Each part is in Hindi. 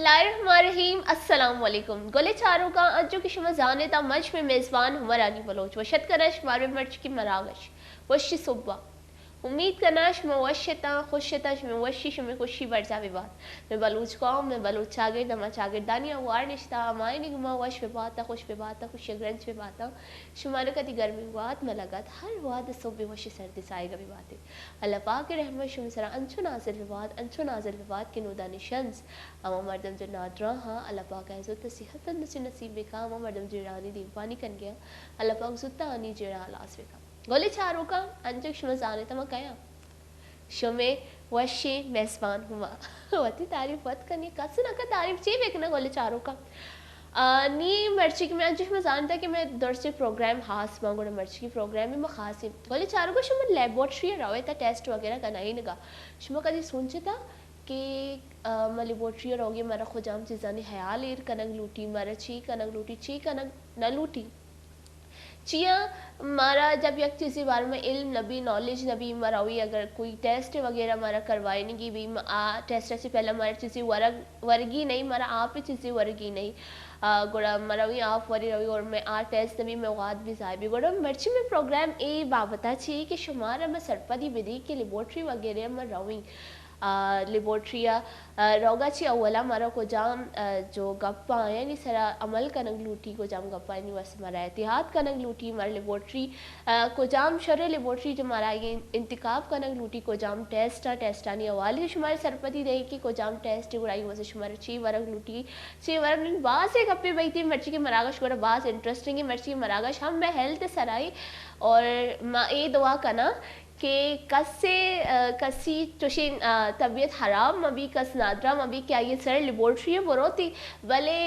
बिस्मिल्लाहिर्रहमानिर्रहीम अस्सलाम वालेकुम गोले चारों का अज्जो की शमजान ता मच में मेज़बान हुमरानी बलोच वशत करश मारे मर्च की मरागश वशी सुब्बा उम्मीद करनाश में वशता खुशताश में वशिश में खुशी बरसा विवाद में बलूच कौम में बलूच चागिर दमा चागिर दानिया वार निश्ता माय निगमा वश विवाद खुश विवाद खुश ग्रंज विवाद शुमार कति गर्मी वाद में लगत हर वाद सुबह वशी सर्दी साएगा विवाद अल्लाह पाक के रहमत शुम सरा अंचो नाज़िल विवाद के नूदा निशंस अमा मर्दम जो नादरा हाँ अल्लाह पाक इज़्ज़त सेहत नसीब बेका अमा मर्दम जिरानी दीवानी कन गया अल्लाह पाक जुत्ता आनी जिरा लास बेका गोले चारों का अंजक शमजाने तमा कया शमे वशी मेज़बान हुआ वती तारीफ वत करनी कसना का तारीफ चाहिए बेकना गोले चारों का नी मर्ची की मैं अंजक शमजान था कि मैं दरसे प्रोग्राम हास मांगो मर्ची की प्रोग्राम में खास गोले चारों को शुम लैबोरेटरी रवे था टेस्ट वगैरह करना ही नगा शुम कभी सोचे था कि मैं लेबोरेटरी रोगी मारा खुजाम चीज़ानी ख्याल एर कनक लूटी मारा ची कनक लूटी ची कनक न लूटी चिया मारा जब एक चीज़ बारे में इल्म नबी नॉलेज नबी मरावी अगर कोई टेस्ट वगैरह मारा करवाए नहीं कि भी टेस्ट से पहले हमारा चीज़ें वर्गी नहीं मारा आप ही चीज़ें वर्गी नहीं गोड़ा मरावी आप वरी रवी और मैं टेस्ट नबी में वाद भी साहिबी गोड़ा मर्ची में प्रोग्राम ए बाबता चाहिए कि शुमार मैं सरपदी विधि के लेबोरेटरी वगैरह में रवी लेबोरेटरिया रोगा ची अवला मारा को जाम जो गप्पा आया नहीं सरा अमल कनक लूटी को जाम गप्पा नहीं वैसे मारा एहतियात कनक लूटी मारा लेबोरेटरी को जाम शर लेबोरेटरी जो मारा ये इंतकाब कनक लूटी को जाम टेस्टा नहीं अवाली शुमार सरपति रही कि को जाम टेस्ट गुड़ाई वैसे शुमार ची वरक लूटी ची वरक बास एक अपने बैठी मर्ची के मरागश गोरा बास इंटरेस्टिंग है मर्ची के मरागश हम मैं हेल्थ सराई और माँ ए दुआ करना कि कसी तुशिन तबीयत हराम मबी कस नादरा मबी क्या ये सर लेबोरेटरी बरोती भले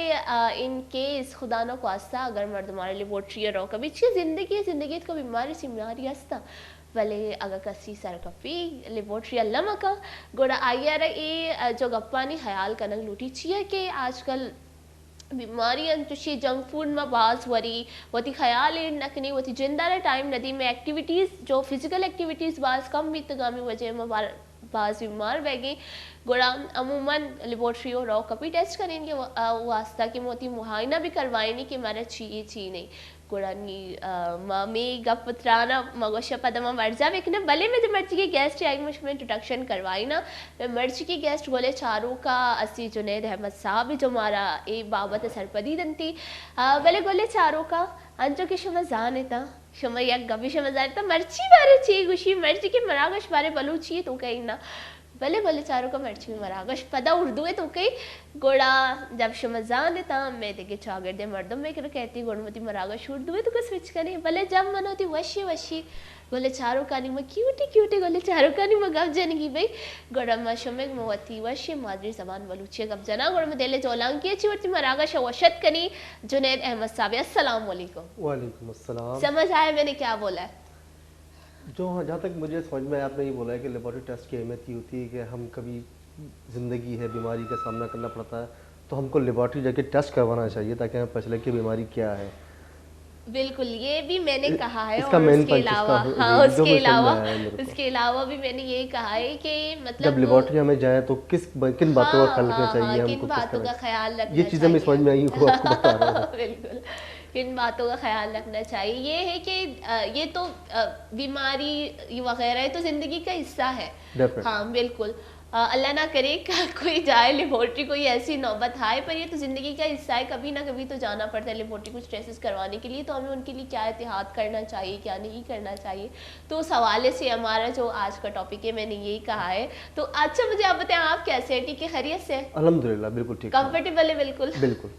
इन केस खुदा न ख्वास्ता अगर मर्द हमारे लेबोरेटरी रो कभी अच्छी ज़िंदगी को बीमारी सिमनारी हस्ता भले अगर कसी सर कपी लेबोरेटरी अल्लाह मका गोड़ा आया रही जो गप्पानी ख्याल कनक लूटी चाहिए कि आजकल बीमारियां तुशी जंक फूड में बास वरी वती ख्याल नखनी वती जिंदा टाइम नदी में एक्टिविटीज़ जो फिजिकल एक्टिविटीज़ बास कम भी तगामी वजह में बास बीमार बह गई गोड़ा अमूमन लेबोरेटरी और रो कभी टेस्ट करेंगे वास्ता कि मोती मुहायना भी करवाए नहीं कि हमारा ची नहीं गोड़ा नी मामी गपत्राना मगोशा पदमा मर्जा वेखना भले में जो मर्ची की गेस्ट आई मुझ में इंट्रोडक्शन करवाई ना मैं मर्ची की गेस्ट गोले चारों का असी जुनैद अहमद साहब जो हमारा ए बाबत सरपदी दंती भले गोले चारों का अंजो की शुमा जान था शुमा या गबी शुमा जान था मर्ची बारे ची गुशी मर्ची की मरागश बारे बलूची तो कहीं ना भले भले चारों का मर्ची में मरागश पदा उर्दू है तो कई गोड़ा जब शमजान देता मैं देखे चागर दे मर्दम में क्या कहती गोड़मती मरागश उर्दू है तो का स्विच करे भले जब मन होती वशी गोले चारों कानी में क्यूटी गोले चारों कानी में गप जनगी भाई गोड़ा में शुमेक मोती वशी मादरी जबान बलूची गप जना गोड़ में देले जोलांग की चिवती मरागश वशत कनी जुनैद अहमद साहब अस्सलाम वालेकुम। वालेकुम अस्सलाम। समझ आया मैंने क्या बोला है? जो जहाँ तक मुझे समझ में आपने ये बोला है कि लेबोरेटरी टेस्ट की अहमियत ये होती है कि हम कभी ज़िंदगी है बीमारी का सामना करना पड़ता है तो हमको लेबोरेटरी जाके टेस्ट करवाना चाहिए ताकि हमें पता चले कि बीमारी क्या है। बिल्कुल ये भी मैंने कहा है इसका और उसके अलावा उसके अलावा भी मैंने ये कहा है कि मतलब जब लेबोरेटरी हमें जाए तो किन बातों का ख्याल रखना चाहिए किन बातों का ख्याल रखना ये चीज़ें मैं समझ में आई हूँ आपको बता रहा हूँ। बिल्कुल किन बातों का ख्याल रखना चाहिए ये है कि ये तो बीमारी वगैरह है तो जिंदगी का हिस्सा है। हाँ बिल्कुल अल्लाह ना करे कोई जाए लेबोरेटरी कोई ऐसी नौबत आए पर ये तो ज़िंदगी का हिस्सा है कभी ना कभी तो जाना पड़ता है लेबोरेटरी कुछ टेस्ट करवाने के लिए तो हमें उनके लिए क्या एहतियात करना चाहिए क्या नहीं करना चाहिए तो उस हवाले से हमारा जो आज का टॉपिक है मैंने यही कहा है। तो अच्छा मुझे आप बताएं आप कैसे हैं? ठीक है खैरियत से? अल्हम्दुलिल्लाह बिल्कुल ठीक कंफर्टेबल है? बिल्कुल बिल्कुल।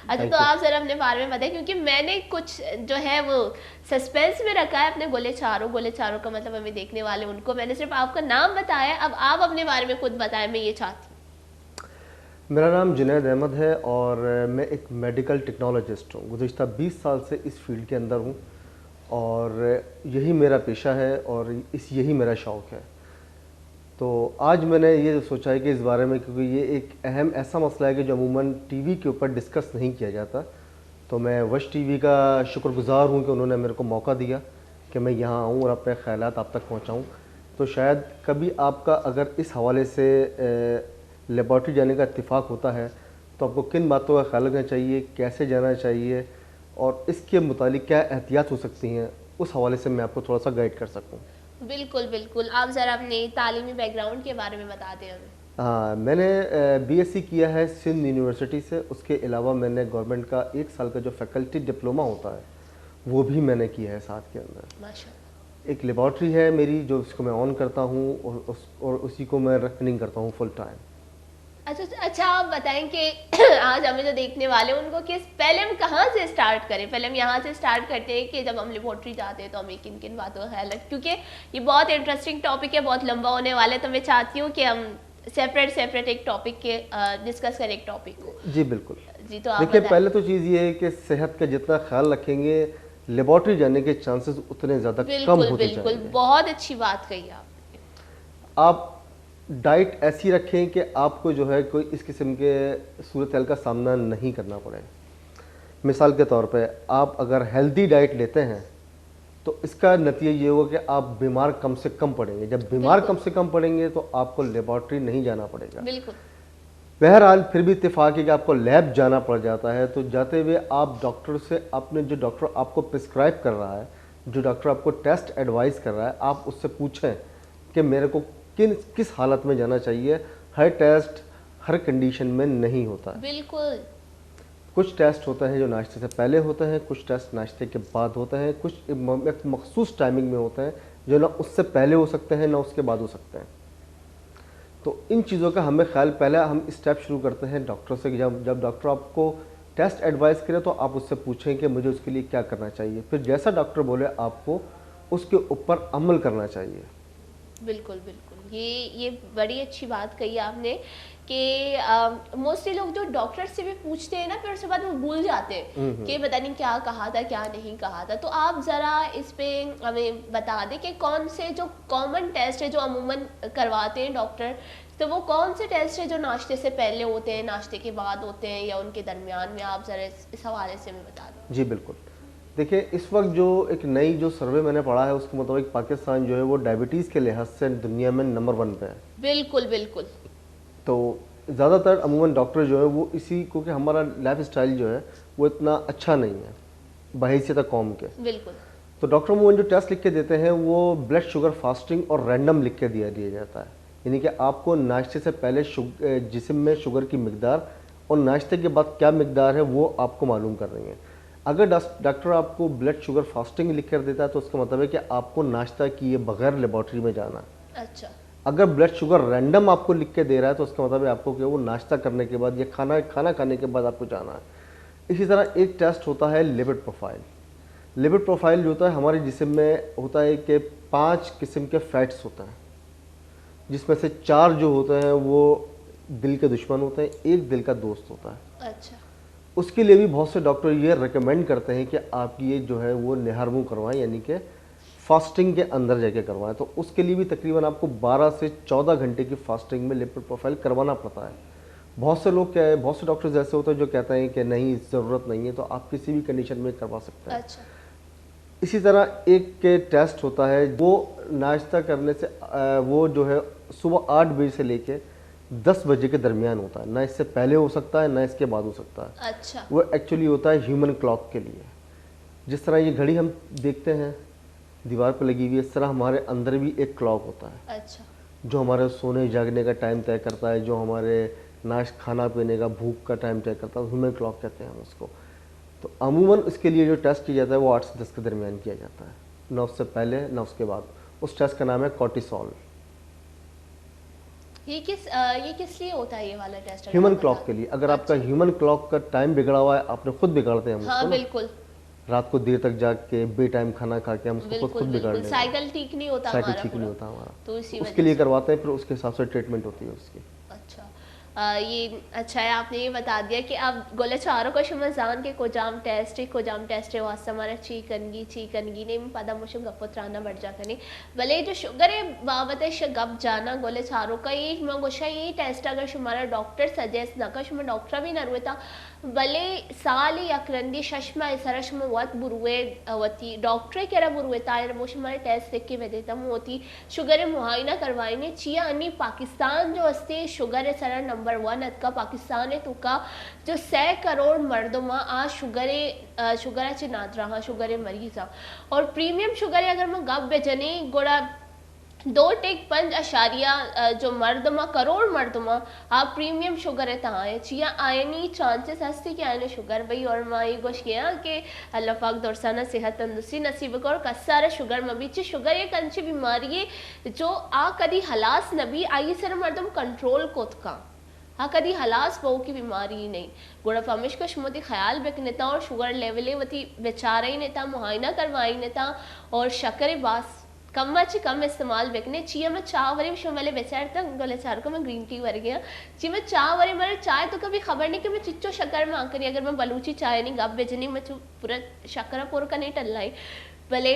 अच्छा तो आप जरा अपने बारे में बताएं क्योंकि मैंने कुछ जो है वो सस्पेंस में रखा है अपने गोले चारों का मतलब हमें देखने वाले उनको मैंने सिर्फ आपका नाम बताया अब आप अपने बारे में खुद बताएं मैं ये चाहती हूँ। मेरा नाम जुनैद अहमद है और मैं एक मेडिकल टेक्नोलॉजिस्ट हूँ। गुज़िश्ता 20 साल से इस फील्ड के अंदर हूँ और यही मेरा पेशा है और यही मेरा शौक़ है। तो आज मैंने ये सोचा है कि इस बारे में क्योंकि ये एक अहम ऐसा मसला है कि जो अमूमन टीवी के ऊपर डिस्कस नहीं किया जाता तो मैं वश टीवी का शुक्रगुज़ार हूँ कि उन्होंने मेरे को मौका दिया कि मैं यहाँ आऊँ और अपने ख़यालात आप तक पहुँचाऊँ। तो शायद कभी आपका अगर इस हवाले से लेबॉर्ट्री जाने का इत्तेफाक होता है तो आपको किन बातों का ख्याल रखना चाहिए, कैसे जाना चाहिए और इसके मुतालिक क्या एहतियात हो सकती हैं, उस हवाले से मैं आपको थोड़ा सा गाइड कर सकूँ। बिल्कुल बिल्कुल, आप ज़रा अपने तालीमी बैकग्राउंड के बारे में बता दें हमें। हाँ, मैंने बीएससी किया है सिंध यूनिवर्सिटी से। उसके अलावा मैंने गवर्नमेंट का 1 साल का जो फैकल्टी डिप्लोमा होता है वो भी मैंने किया है साथ के अंदर। माशाल्लाह। एक लेबॉर्ट्री है मेरी जो उसको मैं ऑन करता हूँ और उसी को मैं रनिंग करता हूँ फुल टाइम। अच्छा आप बताएं कि आज हमें जो देखने वाले हैं उनको कि पहले हम कहाँ से स्टार्ट करें। पहले हम यहाँ से स्टार्ट करते हैं कि जब हम लेबॉर्ट्री जाते हैं तो हमें किन किन बातों का ख्याल रखें, क्योंकि ये बहुत इंटरेस्टिंग टॉपिक है, बहुत लंबा होने वाला है, तो मैं चाहती हूँ कि हम सेपरेट एक टॉपिक के डिस्कस करें एक टॉपिक को। जी बिल्कुल। जी तो आप देखिए, बताएं। पहले तो चीज़ ये है कि सेहत का जितना ख्याल रखेंगे लेबॉर्ट्री जाने के चांसेस उतने ज़्यादा कम बिल्कुल होते बिल्कुल, जाएंगे। बहुत अच्छी बात कही आपने। आप डाइट ऐसी रखें कि आपको जो है कोई इस किस्म के सूरत हाल का सामना नहीं करना पड़े। मिसाल के तौर पे आप अगर हेल्दी डाइट लेते हैं तो इसका नतीजा ये होगा कि आप बीमार कम से कम पड़ेंगे। जब बीमार कम से कम पड़ेंगे तो आपको लेबॉर्ट्री नहीं जाना पड़ेगा। बिल्कुल। बहरहाल फिर भी इत्तेफाक है कि आपको लैब जाना पड़ जाता है, तो जाते हुए आप डॉक्टर से अपने जो डॉक्टर आपको प्रिस्क्राइब कर रहा है, जो डॉक्टर आपको टेस्ट एडवाइस कर रहा है, आप उससे पूछें कि मेरे को किस हालत में जाना चाहिए। हर टेस्ट हर कंडीशन में नहीं होता है। बिल्कुल। कुछ टेस्ट होते हैं जो नाश्ते से पहले होते हैं, कुछ टेस्ट नाश्ते के बाद होते हैं, कुछ एक मखसूस टाइमिंग में होते हैं जो ना उससे पहले हो सकते हैं ना उसके बाद हो सकते हैं। तो इन चीज़ों का हमें ख्याल, पहले हम स्टेप शुरू करते हैं डॉक्टर से। जब डॉक्टर आपको टेस्ट एडवाइस करे तो आप उससे पूछें कि मुझे उसके लिए क्या करना चाहिए। फिर जैसा डॉक्टर बोले आपको उसके ऊपर अमल करना चाहिए। बिल्कुल बिल्कुल, ये बड़ी अच्छी बात कही आपने कि मोस्टली लोग जो डॉक्टर से भी पूछते हैं ना, फिर उसके बाद वो भूल जाते हैं कि पता नहीं क्या कहा था क्या नहीं कहा था। तो आप ज़रा इस पे हमें बता दें कि कौन से जो कॉमन टेस्ट है जो अमूमन करवाते हैं डॉक्टर, तो वो कौन से टेस्ट है जो नाश्ते से पहले होते हैं, नाश्ते के बाद होते हैं या उनके दरमियान में, आप ज़रा इस हवाले से हमें बता दें। जी बिल्कुल। देखिए, इस वक्त जो एक नई जो सर्वे मैंने पढ़ा है उसके मुताबिक पाकिस्तान जो है वो डायबिटीज़ के लिहाज से दुनिया में नंबर 1 पे है। बिल्कुल बिल्कुल। तो ज़्यादातर अमूमन डॉक्टर जो है वो इसी को कि हमारा लाइफ स्टाइल जो है वो इतना अच्छा नहीं है बहैसियत कौम के। बिल्कुल। तो डॉक्टर अमूमन जो टेस्ट लिख के देते हैं वो ब्लड शुगर फास्टिंग और रैंडम लिख के दिया जाता है। यानी कि आपको नाश्ते से पहले जिस्म में शुगर की मिकदार और नाश्ते के बाद क्या मिकदार है वो आपको मालूम कर रही है। अगर डॉक्टर आपको ब्लड शुगर फास्टिंग लिख कर देता है तो उसका मतलब है कि आपको नाश्ता किए बगैर लेबॉर्ट्री में जाना है। अच्छा। अगर ब्लड शुगर रैंडम आपको लिख के दे रहा है तो उसका मतलब है आपको कि वो नाश्ता करने के बाद या खाना खाने के बाद आपको जाना है। इसी तरह एक टेस्ट होता है लिपिड प्रोफाइल। लिपिड प्रोफाइल जो होता है हमारे जिस्म में होता है कि 5 किस्म के फैट्स होते हैं, जिसमें से 4 जो होते हैं वो दिल के दुश्मन होते हैं, एक दिल का दोस्त होता है। अच्छा। उसके लिए भी बहुत से डॉक्टर ये रिकमेंड करते हैं कि आप ये जो है वो निहारमू करवाएं, यानी कि फास्टिंग के अंदर जाके करवाएं। तो उसके लिए भी तकरीबन आपको 12 से 14 घंटे की फास्टिंग में लिपिड प्रोफाइल करवाना पड़ता है। बहुत से लोग क्या है, बहुत से डॉक्टर्स ऐसे होते हैं जो कहते हैं कि नहीं ज़रूरत नहीं है, तो आप किसी भी कंडीशन में करवा सकते हैं। अच्छा। इसी तरह एक के टेस्ट होता है वो नाश्ता करने से वो जो है सुबह 8 बजे से लेके 10 बजे के दरमियान होता है, ना इससे पहले हो सकता है ना इसके बाद हो सकता है। अच्छा। वो एक्चुअली होता है ह्यूमन क्लॉक के लिए। जिस तरह ये घड़ी हम देखते हैं दीवार पर लगी हुई है, इस तरह हमारे अंदर भी एक क्लॉक होता है। अच्छा। जो हमारे सोने जागने का टाइम तय करता है, जो हमारे खाना पीने का भूख का टाइम तय करता है, ह्यूमन क्लॉक कहते हैं हम उसको। तो अमूमन इसके लिए जो टेस्ट किया जाता है वो 8 से 10 के दरमियान किया जाता है, ना उससे पहले ना उसके बाद। उस टेस्ट का नाम है कॉर्टिसोल। ये किस लिए होता है ये वाला टेस्ट? ह्यूमन क्लॉक के लिए। अगर आपका ह्यूमन क्लॉक का टाइम बिगड़ा हुआ है, आपने खुद बिगाड़ते हैं हम हाँ उसको ना, बिल्कुल रात को देर तक जाग के बे टाइम खाना खा के हम उसको खुद बिगाड़ लेते हैं। साइकिल ठीक नहीं होता साइकिल हमारा ठीक नहीं पूरा। होता हमारा, तो इसी उसके लिए करवाते हैं, फिर उसके हिसाब से ट्रीटमेंट होती है उसकी। अच्छा। ये अच्छा है आपने ये बता दिया कि आप गोले चारों को शुमजान के कोजाम टेस्ट है वास्ता हमारा चीकनगी ने पदा मुशु गपत्राना बढ़ जाता नहीं भले जो शुगर है बाबत गप जाना गोले चारों का ये मगोशा ये टेस्ट अगर शुमारा डॉक्टर सजेस्ट ना का शुमा डॉक्टर भी ना रुए था भले साली अक्रंदी शश्मा सरशम वत बुरुए वती डॉक्टर के रा बुरुए तायर मोश हमारे टेस्ट देख के वेदे तम होती शुगर मुआयना करवाइने चिया अन्नी पाकिस्तान जो अस्ते शुगर सर नंबर 1 अतका पाकिस्तान है तुका जो 100 करोड़ मर्दों आ शुगर चे नादरा शुगर मरीजा और प्रीमियम शुगर अगर मैं गप बेचने गोड़ा 2.5 जो मर्दमा करोड़ मर्दमा आप प्रीमियम शुगर है तहाँ चिया आयनी चांसेस हस्ती कि आयने शुगर भाई और माई गोश किया कि अल्लाह पाक दौरसाना सेहत तंदुरुस्ती नसीब कर कसारा शुगर मबीच शुगर एक अंशी बीमारी है जो आ कदी हलास नबी आई सर मर्दम कंट्रोल कोतका हाँ कदी हलास बहु की बीमारी ही नहीं गुड़ा फमिश का शुमती ख्याल बेक नेता और शुगर लेवले वती बेचारा ही नेता मुआयना करवाई नेता और शक्कर बास कम चे कम इस्तेमाल बेकने चिया मैं चाह वरी विषय वाले बेचार तक गले चार को मैं ग्रीन टी वर गया ची मैं चाह वरी मेरे चाय तो कभी खबर नहीं कि मैं चिच्चो शक्कर में आकरी अगर मैं बलूची चाय नहीं गप बेचनी मैं पूरा शक्कर पूरा का नहीं टल लाई भले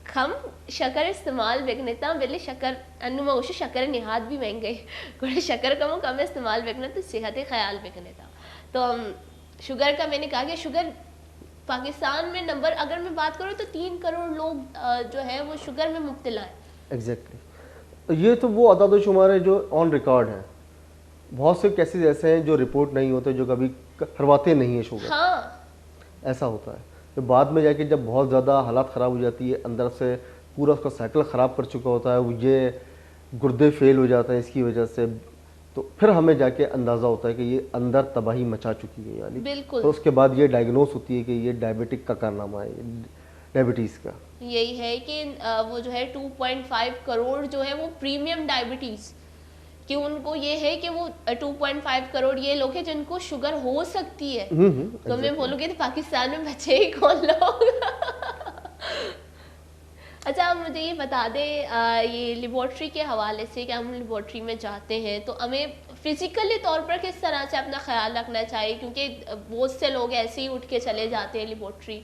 खम शक्कर इस्तेमाल बेकने ता बेले शक्कर अन्नु में उसे शक्कर निहात भी महंगे गुड़े शक्कर कम इस्तेमाल बेकने तो सेहत ख्याल बेकने था तो शुगर का मैंने कहा कि शुगर पाकिस्तान में नंबर अगर मैं बात करूँ तो 3 करोड़ लोग जो है वो शुगर में मुब्तला है। एग्जैक्टली ये तो वो अदाद-ओ-शुमार है जो ऑन रिकॉर्ड है। बहुत से केसेस ऐसे हैं जो रिपोर्ट नहीं होते, जो कभी करवाते नहीं है शुगर। हाँ ऐसा होता है तो बाद में जाके जब बहुत ज़्यादा हालात ख़राब हो जाती है, अंदर से पूरा उसका साइकिल ख़राब कर चुका होता है, ये गुर्दे फेल हो जाते हैं इसकी वजह से, तो फिर हमें जाके अंदाज़ा होता है कि ये अंदर तबाही मचा चुकी है यानी। बिल्कुल। तो उसके बाद ये डायग्नोस होती है कि ये डायबिटिक का कारनामा है, डायबिटीज़ का। यही है कि वो जो है 2.5 करोड़ जो है वो प्रीमियम डायबिटीज़ कि उनको ये है कि वो 2.5 करोड़ ये लोग हैं जिनको शुगर हो सकती है। तो मैं बोलूँगी तो पाकिस्तान में बचे ही कौन लोग। अच्छा आप मुझे ये बता दें ये लेबॉर्ट्री के हवाले से कि हम लेबॉर्ट्री में जाते हैं तो हमें फिज़िकली तौर पर किस तरह से अपना ख्याल रखना चाहिए, क्योंकि बहुत से लोग ऐसे ही उठ के चले जाते हैं लेबॉर्ट्री,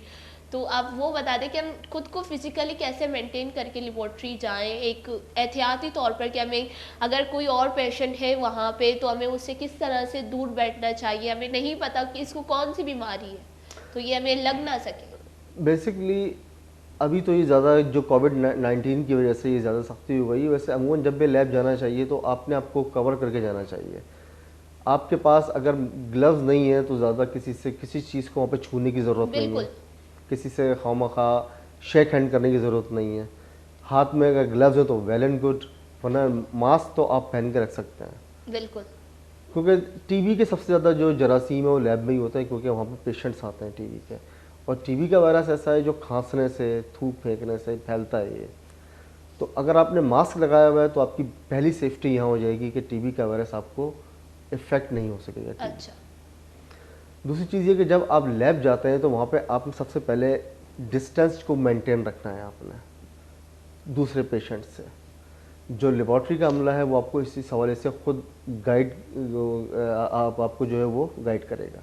तो आप वो बता दें कि हम खुद को फिज़िकली कैसे मेंटेन करके लेबॉर्ट्री जाएं एक एहतियाती तौर पर, कि हमें अगर कोई और पेशेंट है वहाँ पे तो हमें उससे किस तरह से दूर बैठना चाहिए, हमें नहीं पता कि इसको कौन सी बीमारी है तो ये हमें लग ना सके। बेसिकली अभी तो ये ज़्यादा जो कोविड-19 की वजह से ये ज़्यादा सख्ती हो गई। वैसे अमूमन जब भी लैब जाना चाहिए तो आपने आपको कवर करके जाना चाहिए। आपके पास अगर ग्लव्स नहीं है तो ज़्यादा किसी चीज़ को वहाँ पे छूने की ज़रूरत नहीं है, किसी से खामखा शेक हैंड करने की ज़रूरत नहीं है। हाथ में अगर ग्लव्स हैं तो वेल एंड गुड, वरना मास्क तो आप पहन के रख सकते हैं। बिल्कुल, क्योंकि टीबी के सबसे ज़्यादा जो जरासीम है वो लैब में ही होता है, क्योंकि वहाँ पर पेशेंट्स आते हैं टीबी के, और टीबी का वायरस ऐसा है जो खांसने से, थूक फेंकने से फैलता है ये। तो अगर आपने मास्क लगाया हुआ है तो आपकी पहली सेफ्टी यहाँ हो जाएगी कि टीबी का वायरस आपको इफ़ेक्ट नहीं हो सकेगा। अच्छा। दूसरी चीज़ ये कि जब आप लैब जाते हैं तो वहाँ पे आप सबसे पहले डिस्टेंस को मेंटेन रखना है आपने दूसरे पेशेंट से। जो लेबॉर्ट्री का अमला है वो आपको इसी हवाले से खुद गाइड आपको जो है वो गाइड करेगा।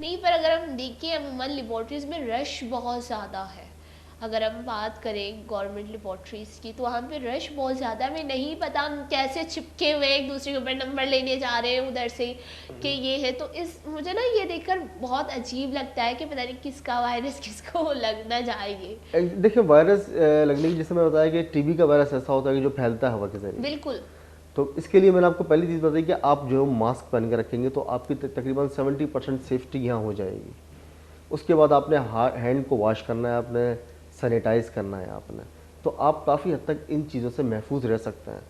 नहीं, पर अगर हम देखें अमूमन लेबॉर्ट्रीज़ में रश बहुत ज़्यादा है। अगर हम बात करें गवर्नमेंट लेबॉर्ट्रीज़ की तो वहाँ पे रश बहुत ज़्यादा है, हमें नहीं पता हम कैसे चिपके हुए एक दूसरे के ऊपर नंबर लेने जा रहे हैं उधर से कि ये है। तो इस मुझे ना ये देखकर बहुत अजीब लगता है कि पता नहीं किसका वायरस किसको लगना चाहिए। देखिए वायरस लगने की, जैसे मैं बताया कि टीबी का वायरस ऐसा होता है कि जो फैलता है हवा के जरिए। बिल्कुल। तो इसके लिए मैंने आपको पहली चीज़ बताई कि आप जो मास्क पहन के रखेंगे तो आपकी तकरीबन 70% सेफ्टी यहाँ हो जाएगी। उसके बाद आपने हैंड को वॉश करना है, आपने सैनिटाइज़ करना है आपने, तो आप काफ़ी हद तक इन चीज़ों से महफूज रह सकते हैं।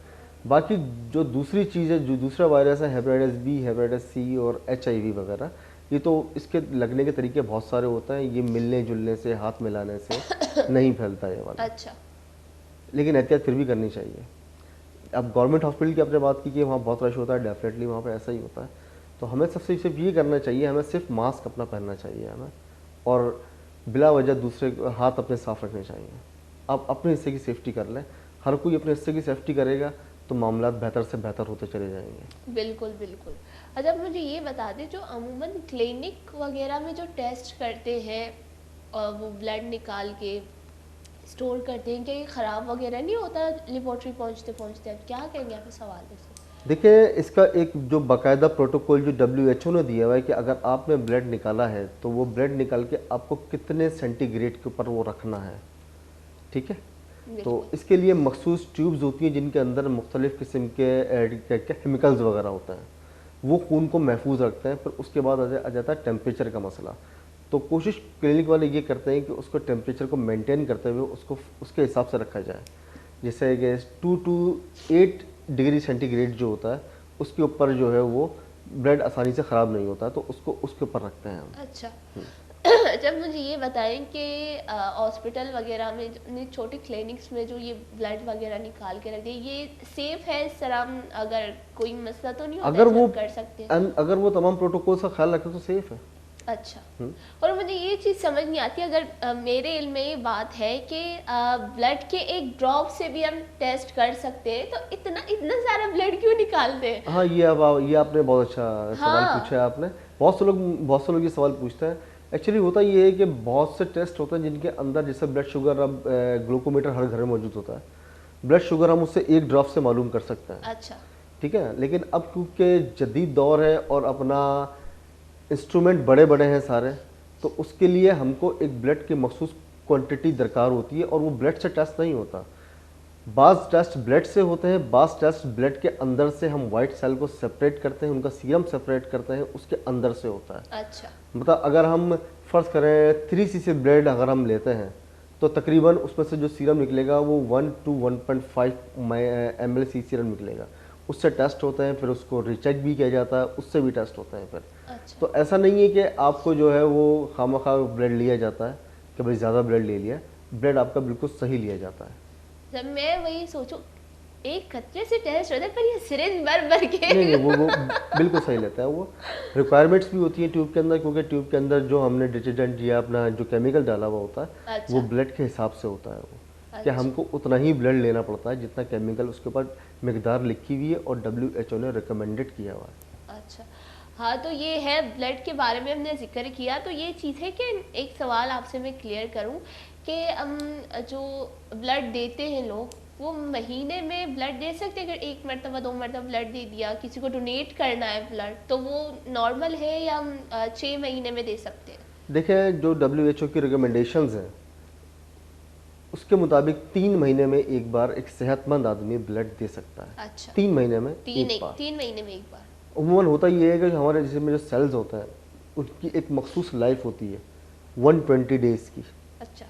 बाकी जो दूसरी चीज़ है, जो दूसरा वायरस है, हेपेटाइटिस बी, हेपेटाइटिस सी और HIV वगैरह, ये तो इसके लगने के तरीके बहुत सारे होते हैं। ये मिलने जुलने से, हाथ मिलाने से नहीं फैलता ये वाला। अच्छा। लेकिन एहतियात फिर भी करनी चाहिए। अब गवर्नमेंट हॉस्पिटल की आपने बात की कि वहाँ बहुत रश होता है, डेफिनेटली वहाँ पे ऐसा ही होता है। तो हमें सबसे सिर्फ ये करना चाहिए, हमें सिर्फ मास्क अपना पहनना चाहिए हमें, और बिला वजह दूसरे हाथ अपने साफ रखने चाहिए। आप अपने हिस्से की सेफ्टी कर लें, हर कोई अपने हिस्से की सेफ्टी करेगा तो मामला बेहतर से बेहतर होते चले जाएंगे। बिल्कुल बिल्कुल। अच्छा मुझे ये बता दें, जो अमूमन क्लिनिक वगैरह में जो टेस्ट करते हैं और वो ब्लड निकाल के स्टोर करते हैं, क्या ये ख़राब वगैरह नहीं होता लेबॉर्ट्री पहुंचते पहुंचते? अब क्या कहेंगे आप इस हवाले से? देखिए, इसका एक जो बाकायदा प्रोटोकॉल जो WHO ने दिया हुआ है कि अगर आपने ब्लड निकाला है तो वो ब्लड निकाल के आपको कितने सेंटीग्रेड के ऊपर वो रखना है, ठीक है। तो बिल्कुल। इसके लिए मखसूस ट्यूब्स होती हैं जिनके अंदर मुख्तलिफ़ किस्म के केमिकल्स वगैरह होते हैं, वो खून को महफूज रखते हैं। फिर उसके बाद आ जाता है टेम्परेचर का मसला। तो कोशिश क्लिनिक वाले ये करते हैं कि उसको टेम्परेचर को मेंटेन करते हुए उसको उसके हिसाब से रखा जाए। जैसे कि 2 to 8 डिग्री सेंटीग्रेड जो होता है उसके ऊपर जो है वो ब्लड आसानी से ख़राब नहीं होता, तो उसको उसके ऊपर रखते हैं हम। अच्छा। जब मुझे ये बताएं कि हॉस्पिटल वगैरह में अपने छोटे क्लिनिक्स में जो ये ब्लड वगैरह निकाल के रखते हैं, ये सेफ है? इस तरह हम अगर कोई मसला तो नहीं होता अगर है, वो हम कर सकते हैं? अगर वो तमाम प्रोटोकॉल का ख्याल रखें तो सेफ़ है। अच्छा। और मुझे ये चीज़ समझ नहीं आती, अगर मेरे इल्म में ये बात है कि ब्लड के एक ड्रॉप से भी हम टेस्ट कर सकते हैं, तो इतना इतना सारा ब्लड क्यों निकालते हैं? हाँ, ये आपने बहुत अच्छा सवाल हाँ। पूछा है आपने। बहुत से लोग ये सवाल पूछते हैं। एक्चुअली होता ये है कि बहुत से टेस्ट होते हैं जिनके अंदर, जैसे ब्लड शुगर, अब ग्लूकोमीटर हर घर में मौजूद होता है। ब्लड शुगर हम उससे एक ड्रॉप से मालूम कर सकते हैं, अच्छा। ठीक है। लेकिन अब क्योंकि जदीद दौर है और अपना इंस्ट्रूमेंट बड़े बड़े हैं सारे, तो उसके लिए हमको एक ब्लड की मखसूस क्वांटिटी दरकार होती है और वो ब्लड से टेस्ट नहीं होता। बाज़ टेस्ट ब्लड से होते हैं, बाज़ टेस्ट ब्लड के अंदर से हम वाइट सेल को सेपरेट करते हैं, उनका सीरम सेपरेट करते हैं, उसके अंदर से होता है। अच्छा। मतलब अगर हम फ़र्ज़ करें 3 cc ब्लड अगर हम लेते हैं तो तकरीबन उसमें से जो सीरम निकलेगा वो 1 to 1.5 ml सीरम निकलेगा। उससे टेस्ट होते हैं, फिर उसको रीचेक भी किया जाता है, उससे भी टेस्ट होते हैं फिर। अच्छा। तो ऐसा नहीं है कि आपको जो है वो खामखा ब्लड लिया जाता है कि भाई ज़्यादा ब्लड ले लिया। ब्लड आपका बिल्कुल सही लिया जाता है। जब मैं वही सोचूं, एक खतरे से टेस्ट होता है, पर ये सिरिंज भर भर के नहीं नहीं, वो बिल्कुल सही लेता है। वो रिक्वायरमेंट्स भी होती है ट्यूब के अंदर, क्योंकि ट्यूब के अंदर जो हमने डिटर्जेंट या अपना जो केमिकल डाला हुआ होता है अच्छा। वो ब्लड के हिसाब से होता है। वो कि अच्छा। हमको उतना ही ब्लड लेना पड़ता है जितना केमिकल उसके ऊपर मिकदार लिखी हुई है और WHO ने रिकमेंडेड किया हुआ है। अच्छा। हाँ, तो ये है ब्लड के बारे में हमने जिक्र किया। तो ये चीज़ है कि एक सवाल आपसे मैं क्लियर करूं कि जो ब्लड देते हैं लोग, वो महीने में ब्लड दे सकते हैं? अगर 1 मरतबा 2 मरतबा ब्लड दे दिया, किसी को डोनेट करना है ब्लड, तो वो नॉर्मल है या हम 6 महीने में दे सकते हैं? देखें, जो WHO की रिकमेंडेशंस हैं उसके मुताबिक 3 महीने में एक बार एक सेहतमंद आदमी ब्लड दे सकता है। अच्छा। 3 महीने में एक बार। 3 महीने में एक बार। उमूमन होता ये है कि हमारे जिसम में जो सेल्स होते हैं उनकी एक मखसूस लाइफ होती है 120 डेज़ की। अच्छा।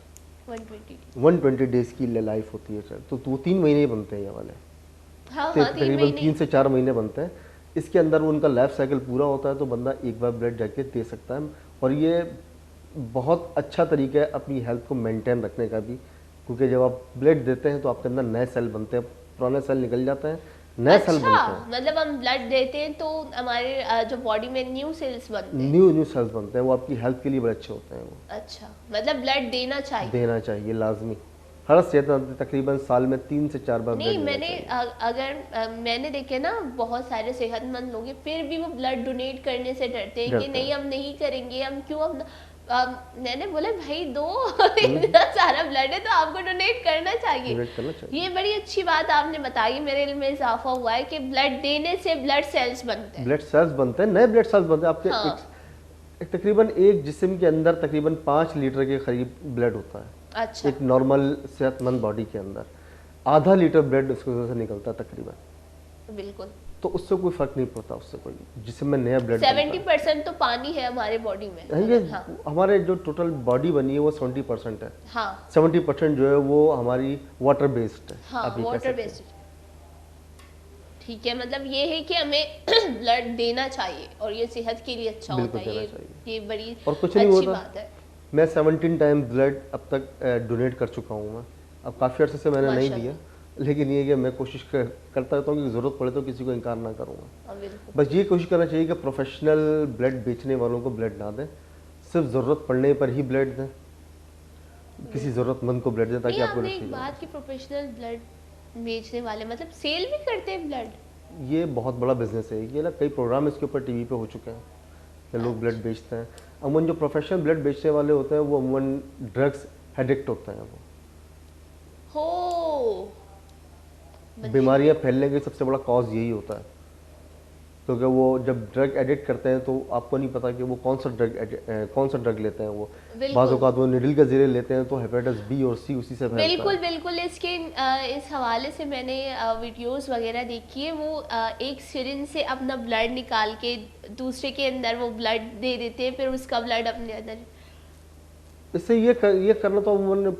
120। 120 डेज़ की लाइफ होती है सर। तो वो 3 महीने ही बनते हैं ये वाले। हाँ हाँ, 3 तकरीबन महीने। 3 से 4 महीने बनते हैं। इसके अंदर उनका लाइफ साइकिल पूरा होता है, तो बंदा एक बार ब्लड जाके दे सकता है। और ये बहुत अच्छा तरीका है अपनी हेल्थ को मेंटेन रखने का भी, क्योंकि जब आप ब्लड देते हैं तो आपके अंदर नए सेल बनते हैं, पुराने सेल निकल जाते हैं, नए सेल बनते अच्छा, हैं। मतलब हम ब्लड देते हैं तो हमारे जो बॉडी में न्यू सेल्स बनते हैं। न्यू सेल्स बनते हैं, वो आपकी हेल्थ के लिए बड़े अच्छे होते हैं। वो अच्छा, मतलब ब्लड देना चाहिए? देना चाहिए लाजमी। हर सेहतमंद तकरीबन साल में 3 से 4 बार ब्लड नहीं, देना मैंने चाहिए। अगर मैंने देखे ना, बहुत सारे सेहतमंद लोग हैं, फिर भी वो ब्लड डोनेट करने से डरते हैं कि डरते नहीं हैं। हम नहीं करेंगे, हम क्यों, हम मैंने बोला भाई दो इतना सारा ब्लड है तो आपको डोनेट करना चाहिए। डोनेट करना चाहिए। ये बड़ी अच्छी बात आपने बताई, मेरे इल्म में इजाफा हुआ है कि ब्लड देने से ब्लड सेल्स बनते हैं। ब्लड सेल्स बनते हैं, नए ब्लड सेल्स बनते हैं आपके। हाँ। एक तकरीबन एक जिस्म के अंदर तकरीबन 5 लीटर के करीब ब्लड होता है। अच्छा। एक नॉर्मल सेहतमंद बॉडी के अंदर आधा लीटर ब्लड उसकी वजह से निकलता है तकरीबन। बिल्कुल। तो उससे कोई फर्क नहीं पड़ता, उससे कोई जिसम में नया ब्लड 70% तो पानी है हमारे बॉडी में। ये हाँ। हमारे जो टोटल बॉडी बनी है वो 70% है। हाँ। 70% जो है वो हमारी वाटर बेस्ड है। हाँ, आप ये कह वाटर सकते हैं। बेस्ड। ठीक है, मतलब ये है कि हमें ब्लड देना चाहिए और ये सेहत के लिए अच्छा होता बिल्कुल है। देना चाहिए। ये बड़ी और कुछ नहीं अच्छी होता। बात है। मैं 17 टाइम ब्लड अब तक डोनेट कर चुका हूँ। मैं अब काफ़ी अर्से से मैंने नहीं दिया, लेकिन ये कि मैं कोशिश करता रहता हूँ कि ज़रूरत पड़े तो किसी को इनकार ना करूँगा। हाँ, बिल्कुल। बस ये कोशिश करना चाहिए कि प्रोफेशनल ब्लड बेचने वालों को ब्लड ना दें, सिर्फ ज़रूरत पड़ने पर ही ब्लड दें, किसी ज़रूरतमंद को ब्लड दें ताकि नहीं, आपको आपने रसीद एक हो। बात की, प्रोफेशनल ब्लड बेचने वाले मतलब सेल भी करते हैं ब्लड? ये बहुत बड़ा बिजनेस है। ये ना कई प्रोग्राम इसके ऊपर टीवी पे हो चुके हैं कि लोग ब्लड बेचते हैं। अमूमन जो प्रोफेशनल ब्लड बेचने वाले होते हैं वो अमूमन ड्रग्स एडिक्ट होते हैं। वो हो बीमारियां फैलने का सबसे बड़ा कॉज यही होता है। क्योंकि वो जब ड्रग एडिक्ट करते हैं तो आपको नहीं पता कि वो कौन सा ड्रग लेते हैं। वो बाज़ औक़ात वो निडल के ज़रिए लेते हैं तो हेपेटाइटिस बी और सी उसी से फैलता है। बिल्कुल बिल्कुल, इसके इस हवाले से मैंने वीडियोस वगैरह देखी है। वो एक सिरिंज से अपना ब्लड निकाल के दूसरे के अंदर वो ब्लड दे देते हैं, फिर उसका ब्लड अपने अंदर। इससे ये करना तो अमूमन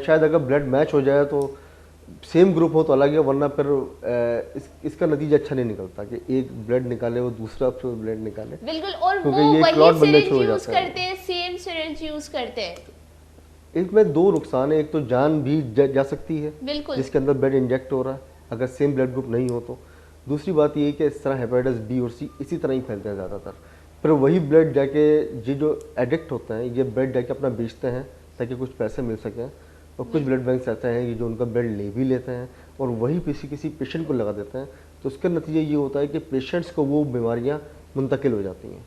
शायद अगर ब्लड मैच हो जाए तो सेम ग्रुप हो तो अलग है, वरना फिर इसका नतीजा अच्छा नहीं निकलता कि एक ब्लड निकाले वो दूसरा ब्लड निकाले। बिल्कुल, और वो क्योंकि ये वही क्लॉट बनने सिरिंज शुरू हो यूज जाता है। करते हैं, सेम सिरिंज यूज करते हैं। इसमें दो नुकसान है, एक तो जान भी जा सकती है बिल्कुल जिसके अंदर ब्लड इंजेक्ट हो रहा है अगर सेम ब्लड ग्रुप नहीं हो तो। दूसरी बात ये है कि इस तरह हेपेटाइटिस बी और सी इसी तरह ही फैलते हैं ज़्यादातर। फिर वही ब्लड जाके ये जो एडिक्ट होते हैं ये ब्लड जाके अपना बेचते हैं ताकि कुछ पैसे मिल सकें, और कुछ ब्लड बैंक ऐसे हैं कि जो उनका ब्लड ले भी लेते हैं और वही किसी पेशेंट को लगा देते हैं। तो उसका नतीजा ये होता है कि पेशेंट्स को वो बीमारियां मुंतकिल हो जाती हैं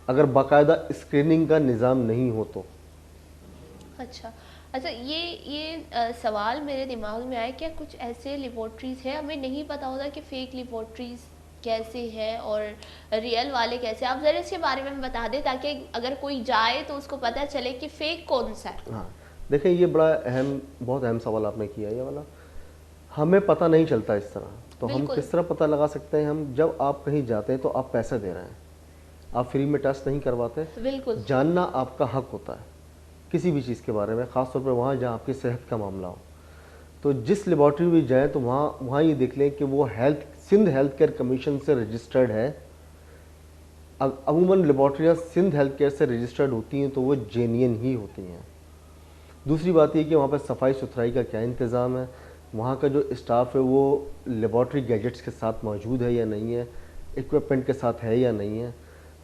अगर बाकायदा स्क्रीनिंग का निज़ाम नहीं हो तो। अच्छा अच्छा, ये सवाल मेरे दिमाग में आया, क्या कुछ ऐसे लेबॉर्ट्रीज हैं हमें नहीं पता होता कि फेक लेबॉर्ट्रीज कैसे हैं और रियल वाले कैसे? आप ज़रा इसके बारे में बता दें ताकि अगर कोई जाए तो उसको पता चले कि फेक कौन सा है। हाँ, देखें ये बहुत अहम सवाल आपने किया ये वाला। हमें पता नहीं चलता इस तरह, तो हम बिल्कुल। किस तरह पता लगा सकते हैं? हम जब आप कहीं जाते हैं तो आप पैसे दे रहे हैं, आप फ्री में टेस्ट नहीं करवाते। बिल्कुल जानना आपका हक होता है किसी भी चीज़ के बारे में, ख़ासतौर पर वहाँ जहाँ आपकी सेहत का मामला हो। तो जिस लेबॉर्ट्री में जाएँ तो वहाँ ये देख लें कि वो सिंध हेल्थ केयर कमीशन से रजिस्टर्ड है। अमूमन लेबॉर्ट्रियाँ सिंध हेल्थ केयर से रजिस्टर्ड होती हैं तो वो जेन्युइन ही होती हैं। दूसरी बात ये कि वहाँ पर सफाई सुथराई का क्या इंतज़ाम है, वहाँ का जो स्टाफ है वो लेबॉर्ट्री गैजेट्स के साथ मौजूद है या नहीं है, इक्विपमेंट के साथ है या नहीं है।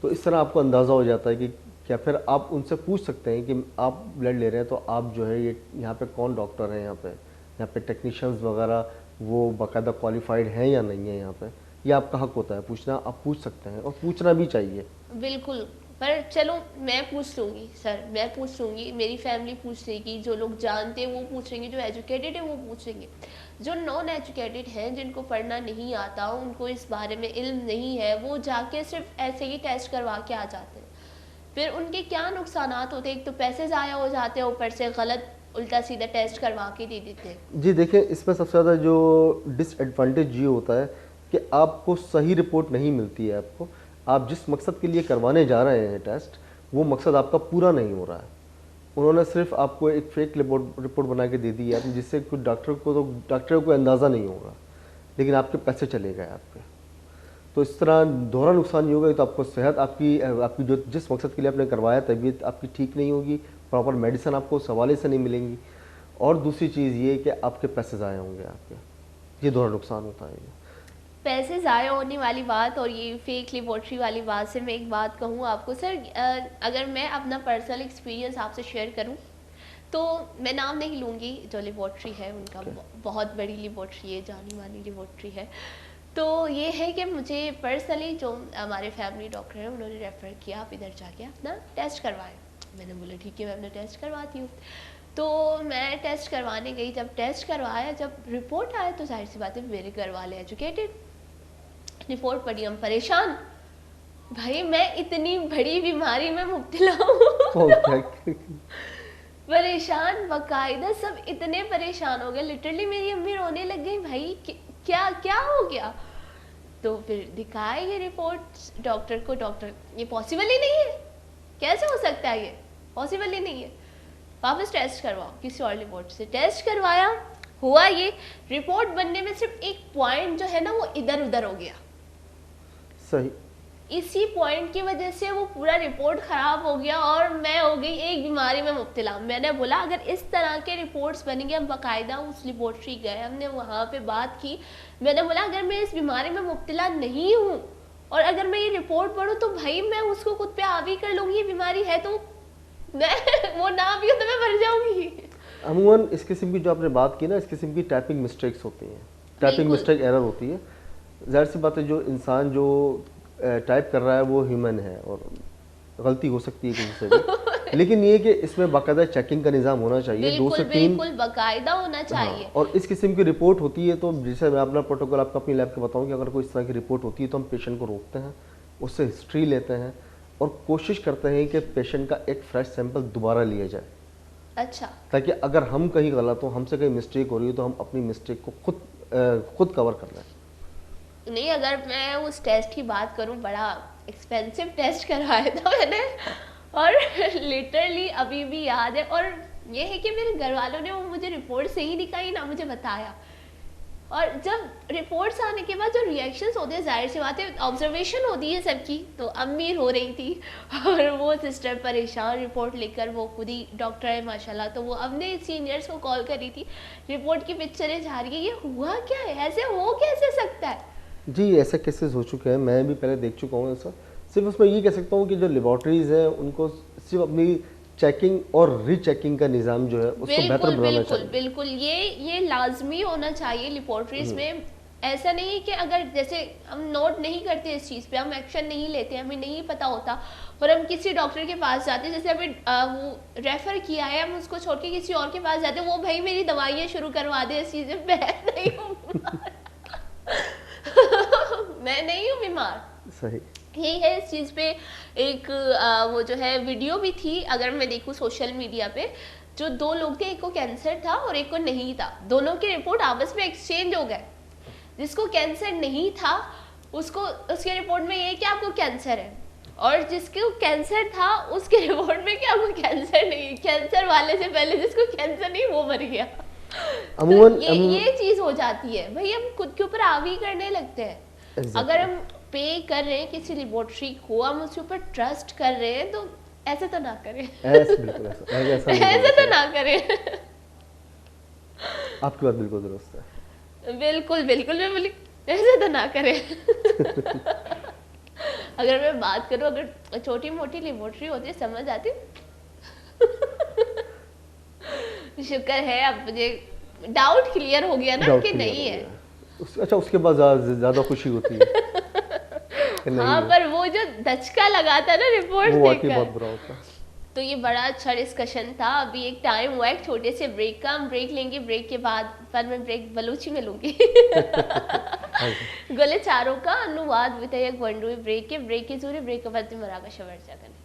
तो इस तरह आपको अंदाज़ा हो जाता है कि क्या। फिर आप उनसे पूछ सकते हैं कि आप ब्लड ले रहे हैं तो आप जो है ये यहाँ पे कौन डॉक्टर हैं, यहाँ पे टेक्नीशियंस वगैरह वो बाकायदा क्वालिफाइड हैं या नहीं है यहाँ पे। ये आपका हक होता है पूछना, आप पूछ सकते हैं और पूछना भी चाहिए। बिल्कुल, पर चलो मैं पूछ लूँगी सर, मैं पूछ लूँगी, मेरी फैमिली पूछ लेगी, जो लोग जानते हैं वो पूछेंगे, जो एजुकेटेड है वो पूछेंगे। जो नॉन एजुकेटेड हैं, जिनको पढ़ना नहीं आता, उनको इस बारे में इल्म नहीं है, वो जाके सिर्फ ऐसे ही टेस्ट करवा के आ जाते हैं। फिर उनके क्या नुकसानात होते हैं? एक तो पैसे ज़ाया हो जाते हैं, ऊपर से गलत उल्टा सीधा टेस्ट करवा के दे देते हैं। जी देखिए, इसमें सबसे ज़्यादा जो डिसएडवांटेज ये होता है कि आपको सही रिपोर्ट नहीं मिलती है। आप जिस मकसद के लिए करवाने जा रहे हैं टेस्ट, वो मकसद आपका पूरा नहीं हो रहा है। उन्होंने सिर्फ आपको एक फेक रिपोर्ट बना के दे दी है जिससे कुछ डॉक्टर को अंदाज़ा नहीं होगा, लेकिन आपके पैसे चले गए आपके। तो इस तरह दोहरा नुकसान ये होगा। तो आपको सेहत आपकी जो जिस मकसद के लिए आपने करवाया, तबीयत आपकी ठीक नहीं होगी, प्रॉपर मेडिसिन आपको उस हवाले से नहीं मिलेंगी, और दूसरी चीज़ ये कि आपके पैसे ज़ाया होंगे आपके। ये दोहरा नुकसान होता है। पैसे ज़ाया होने वाली बात और ये फेक लेबॉर्ट्री वाली बात से मैं एक बात कहूँ आपको सर, अगर मैं अपना पर्सनल एक्सपीरियंस आपसे शेयर करूँ तो मैं नाम नहीं लूँगी, जो लेबॉर्ट्री है उनका बहुत बड़ी लेबॉर्ट्री है, जानी मानी लेबॉर्ट्री है। तो ये है कि मुझे पर्सनली जो हमारे फैमिली डॉक्टर हैं उन्होंने रेफ़र किया, आप इधर जाके अपना टेस्ट करवाएं। मैंने बोला ठीक है, मैं अपना टेस्ट करवाती हूँ। तो मैं टेस्ट करवाने गई, जब टेस्ट करवाया, जब रिपोर्ट आया तो जाहिर सी बात है मेरे घर वाले एजुकेटेड, रिपोर्ट पढ़ी, हम परेशान। भाई मैं इतनी बड़ी बीमारी में मुब्तला हूँ परेशान, बाकायदा सब इतने परेशान हो गए, लिटरली मेरी अम्मी रोने लग गई, भाई क्या क्या हो गया? तो फिर दिखाए ये रिपोर्ट डॉक्टर को, डॉक्टर ये पॉसिबल ही नहीं है, कैसे हो सकता है, ये पॉसिबल ही नहीं है, वापस टेस्ट करवाओ। किसी और रिपोर्ट से टेस्ट करवाया, हुआ ये, रिपोर्ट बनने में सिर्फ एक पॉइंट जो है ना वो इधर उधर हो गया। सही, इसी पॉइंट की वजह से वो पूरा रिपोर्ट ख़राब हो गया और मैं हो गई एक बीमारी में मुब्तला। मैंने बोला अगर इस तरह के रिपोर्ट्स बनेंगे, हम बाकायदा उस लेबॉर्ट्री गए, हमने वहाँ पे बात की, मैंने बोला अगर मैं इस बीमारी में मुब्तला नहीं हूँ और अगर मैं ये रिपोर्ट पढ़ूँ तो भाई मैं उसको खुद पे हावी कर लूँगी, ये बीमारी है तो मैं वो ना भी हो तो मैं मर जाऊँगी। अमूमन इस किस्म की जो आपने बात की ना, इस किस्म की टाइपिंग मिस्टेक्स होती हैं, टाइपिंग मिस्टेक एरर होती है। ज़ाहिर सी बात है जो इंसान जो टाइप कर रहा है वो ह्यूमन है और गलती हो सकती है किसी से भी। लेकिन ये कि इसमें बाकायदा चेकिंग का निज़ाम होना चाहिए, 2 से 3 बिल्कुल बाकायदा होना चाहिए। हाँ, और इस किस्म की रिपोर्ट होती है तो जैसे मैं अपना प्रोटोकॉल आपको अपनी लैब के बताऊं कि अगर कोई इस तरह की रिपोर्ट होती है तो हम पेशेंट को रोकते हैं, उससे हिस्ट्री लेते हैं और कोशिश करते हैं कि पेशेंट का एक फ्रेश सैंपल दोबारा लिया जाए। अच्छा, ताकि अगर हम कहीं गलत हो, हमसे कहीं मिस्टेक हो रही हो तो हम अपनी मिस्टेक को खुद कवर कर लें। नहीं अगर मैं उस टेस्ट की बात करूं, बड़ा एक्सपेंसिव टेस्ट करवाया था मैंने, और लिटरली अभी भी याद है। और ये है कि मेरे घर वालों ने वो मुझे रिपोर्ट से ही दिखाई ना मुझे बताया। और जब रिपोर्ट्स आने के बाद जो रिएक्शंस होते हैं, जाहिर सी बात है ऑब्जर्वेशन होती है सबकी, तो अम्मी रो रही थी और वो सिस्टर परेशान रिपोर्ट लेकर, वो खुद ही डॉक्टर है माशाल्लाह, तो वो अपने सीनियर्स को कॉल करी थी, रिपोर्ट की पिक्चरें जा रही है, ये हुआ क्या है, ऐसे हो कैसे सकता है। जी, ऐसे केसेस हो चुके हैं, मैं भी पहले देख चुका हूँ ऐसा। सिर्फ उसमें ये कह सकता हूँ कि जो लेबॉर्ट्रीज़ हैं उनको सिर्फ अपनी चेकिंग और रीचेकिंग का निज़ाम जो है उसको बेहतर बनाना चाहिए। बिल्कुल ये लाजमी होना चाहिए लेबॉर्ट्रीज में। ऐसा नहीं है कि अगर जैसे हम नोट नहीं करते इस चीज़ पे, हम एक्शन नहीं लेते, हमें नहीं पता होता और हम किसी डॉक्टर के पास जाते हैं, जैसे हमें वो रेफर किया है, हम उसको छोड़ के किसी और के पास जाते हैं, वो भाई मेरी दवाइयाँ शुरू करवा दे इस चीज़ में, मैं नहीं हूँ मैं नहीं हूँ बीमार। सही यही है इस चीज़ पे एक वो जो है वीडियो भी थी, अगर मैं देखूँ सोशल मीडिया पे, जो 2 लोग थे, एक को कैंसर था और एक को नहीं था, दोनों की रिपोर्ट आपस में एक्सचेंज हो गए। जिसको कैंसर नहीं था उसको उसके रिपोर्ट में ये कि आपको कैंसर है, और जिसको कैंसर था उसके रिपोर्ट में कि आपको कैंसर नहीं है। कैंसर वाले से पहले जिसको कैंसर नहीं वो मर गया। अमूमन तो ये चीज़ हो जाती है भाई, हम खुद के ऊपर हावी करने लगते हैं। अगर हम पे कर रहे हैं किसी लेबोरेटरी को, हम उसके ऊपर ट्रस्ट कर रहे हैं, तो ऐसे तो ना करें। बिल्कुल ऐसे तो ना करें। आपकी बात बिल्कुल दुरुस्त है। बिल्कुल मैं बोली ऐसे तो ना करें। अगर मैं बात करूं, अगर छोटी मोटी लेबोरेटरी होती है समझ आती। शुक्र है अब मुझे डाउट क्लियर हो गया ना कि नहीं है। अच्छा, उसके बाद ज्यादा खुशी होती है। हाँ, पर वो जो धचका लगाता ना रिपोर्ट देखकर, वो बहुत बुरा होता। तो ये बड़ा अच्छा डिस्कशन था। अभी एक टाइम हुआ एक छोटे से ब्रेक का, हम ब्रेक लेंगे, ब्रेक के बाद पर मैं ब्रेक बलूची में लूंगी। गोले चारों का अनुवाद विधेयक वंडुई ब्रेक के जूरी ब्रेक के बाद मरागा शवर जागने।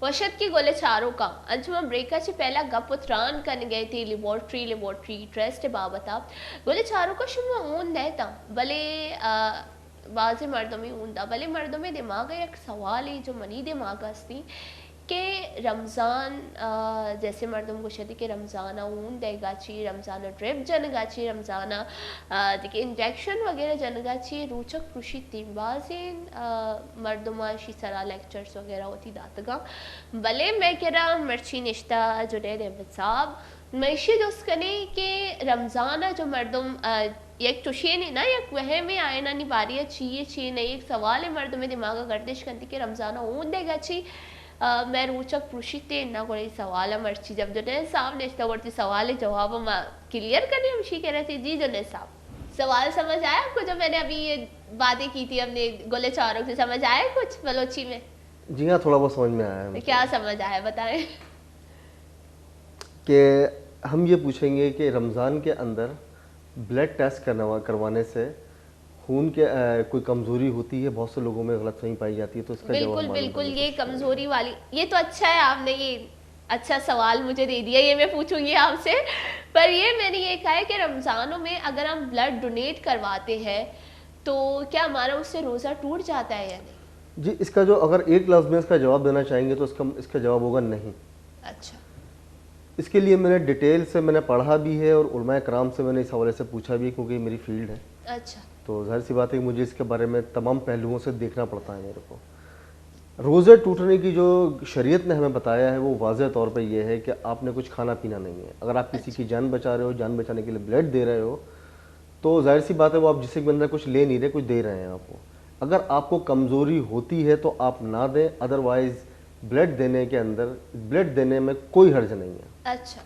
वशत की गोले चारों का अंजुम ब्रेकाची पहला गप उतरान करने गए थे लेबोरेटरी ट्रस्ट बाबता गोले चारों का शुमा ऊन देता भले बाज़ मर्दों में ऊन था, भले मर्दों में दिमाग है एक सवाल है जो मनी दिमाग हस्ती कि रमज़ान जैसे मर्दम गुशती के रमज़ान ऊन देगाची, रमज़ान ड्रिप जनगाची, रमज़ान देखिए इंजेक्शन वगैरह जनगाची, रूचक कृषि तीनबाजीन मर्दमाशी सरा लेक्चर्स वगैरह होती दातगा भले मैं कह रहा मर्ची निश्ता जुड़े साहब मैशी दोस्त कने के रमज़ान जो मर्दम एक चुशिए नहीं ना, एक वह में आए ना निबारी अच्छी नहीं, एक सवाल है मर्दों में दिमाग गर्दिश करती कि रमज़ान ऊन देगाची मैं रोचक पृषिते ना कोई सवाल मर्ची जब जो साहब ने करती सवाल जवाब मैं क्लियर करने मशी कह रहे थे। जी जो साहब सवाल समझ आया आपको जो मैंने अभी ये बातें की थी अपने गोले चारों से, समझ आया कुछ बलोची में? जी हाँ, थोड़ा बहुत समझ में आया है। क्या समझ आया बताएं? कि हम ये पूछेंगे कि रमज़ान के अंदर ब्लड टेस्ट करवाने से खून के कोई कमज़ोरी होती है, बहुत से लोगों में गलतफहमी पाई जाती है, तो इसका बिल्कुल ये कमज़ोरी वाली, ये तो अच्छा है आपने ये अच्छा सवाल मुझे दे दिया, ये मैं पूछूंगी आपसे। पर ये मैंने ये कहा है कि रमज़ानों में अगर हम ब्लड डोनेट करवाते हैं तो क्या हमारा उससे रोज़ा टूट जाता है या नहीं? जी, इसका जो अगर एक लफ्ज़ में इसका जवाब देना चाहेंगे तो इसका जवाब होगा नहीं। अच्छा, इसके लिए मैंने डिटेल से मैंने पढ़ा भी है और उलमाए कराम से मैंने इस हवाले से पूछा भी, क्योंकि मेरी फील्ड है। अच्छा, तो जाहिर सी बात है कि मुझे इसके बारे में तमाम पहलुओं से देखना पड़ता है मेरे को। रोज़े टूटने की जो शरीयत ने हमें बताया है वो वाज़ह तौर पे ये है कि आपने कुछ खाना पीना नहीं है। अगर आप किसी की जान बचा रहे हो, जान बचाने के लिए ब्लड दे रहे हो, तो जाहिर सी बात है वो आप जिससे के अंदर कुछ ले नहीं रहे, कुछ दे रहे हैं आपको। अगर आपको कमज़ोरी होती है तो आप ना दें, अदरवाइज़ ब्लड देने के अंदर, ब्लड देने में कोई हर्ज नहीं है। अच्छा,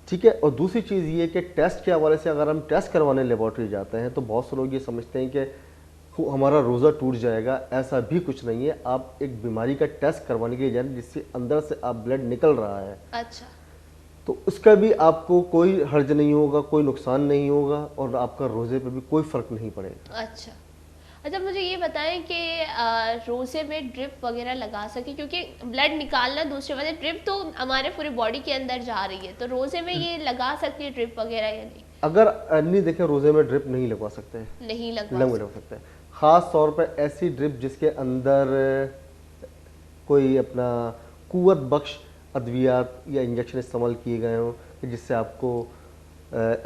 ठीक है। और दूसरी चीज़ ये कि टेस्ट के हवाले से अगर हम टेस्ट करवाने लेबॉर्ट्री जाते हैं तो बहुत से लोग ये समझते हैं कि हमारा रोज़ा टूट जाएगा, ऐसा भी कुछ नहीं है। आप एक बीमारी का टेस्ट करवाने के लिए जाए जिससे अंदर से आप ब्लड निकल रहा है, अच्छा, तो उसका भी आपको कोई हर्ज नहीं होगा, कोई नुकसान नहीं होगा और आपका रोज़े पे भी कोई फ़र्क नहीं पड़ेगा। अच्छा। अच्छा, मुझे ये बताएं कि रोज़े में ड्रिप वगैरह लगा सके, क्योंकि ब्लड निकालना दूसरी बात है, ड्रिप तो हमारे पूरी बॉडी के अंदर जा रही है, तो रोज़े में ये लगा सकती है ड्रिप वगैरह या नहीं? अगर नहीं देखें, रोज़े में ड्रिप नहीं लगवा सकते, नहीं लगवा सकते हैं। ख़ास तौर पे ऐसी ड्रिप जिसके अंदर कोई अपना कुव्वत बख्श अद्वियात या इंजेक्शन इस्तेमाल किए गए हों कि जिससे आपको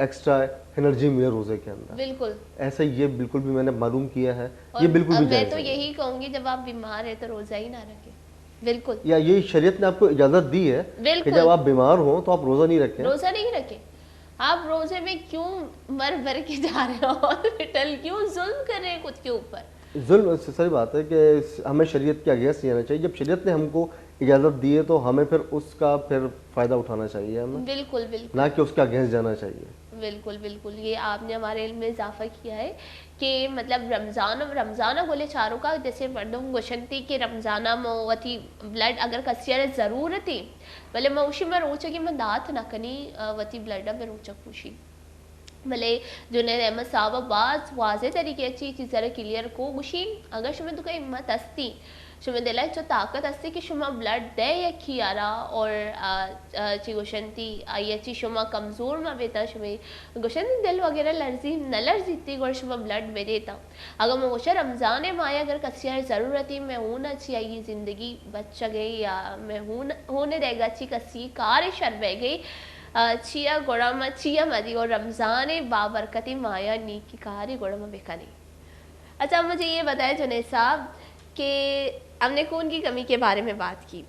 एक्स्ट्रा एनर्जी मिले रोज़े के अंदर। बिल्कुल। ऐसा ये बिल्कुल भी मैंने मालूम किया है, और ये बिल्कुल भी मैं जायज़ तो नहीं है। यही कहूँगी, जब आप बीमार है तो रोज़ा ही ना रखें। बिल्कुल या ये शरीयत ने आपको इजाज़त दी है कि बिल्कुल, जब आप बीमार हो तो आप रोज़ा नहीं रखें। रोज़ा नहीं रखें। आप रोज़े में क्यों मर भर के जा रहे हो हॉस्पिटल, क्यों जुल्म कर रहे हैं खुद के ऊपर? जुल्म सही बात है कि हमें शरीयत के अगेंस्ट नहीं जाना चाहिए। जब शरीयत ने हमको इजाज़त दी है तो हमें फिर उसका फिर फ़ायदा उठाना चाहिए हमें, बिल्कुल बिल्कुल, ना कि उसके अगेंस्ट जाना चाहिए। बिल्कुल बिल्कुल। ये आपने हमारे इल्म में इजाफा किया है कि मतलब रमज़ाना गोले चारों का, जैसे मर्दों गोशंती के रमज़ाना मोवती ब्लड अगर कसियर ज़रूरत ही भले मौशी में रोचा कि मैं दात ना कनी वती ब्लड में रोचक पूछी भले जुनैद अहमद साहब बाज वाजे तरीके अच्छी चीज़ क्लियर को गुशी अगर शुमे तो हिम्मत अस्ती शुमे दिला जो ताकत अस्ती कि शुमा ब्लड दे यखी यारा और ची गुशंती आई अच्छी शुमा कमज़ोर में बेता शुमे गुशंती दिल वगैरह लर्जी न लर्जी थी और शुमा ब्लड में देता अगर मैं गुशा रमज़ान माया अगर कसियार ज़रूरत ही मैं हूँ न अच्छी आई ज़िंदगी बच गई या मैं हूँ होने देगा अच्छी कसी कार शर बह गई चिया गोड़ामा चिया मदी और रमज़ान बाबरकती माया नी की कारी गोड़ामा बेका नहीं। अच्छा, मुझे ये बताया जुनैद साहब कि हमने खून की कमी के बारे में बात की,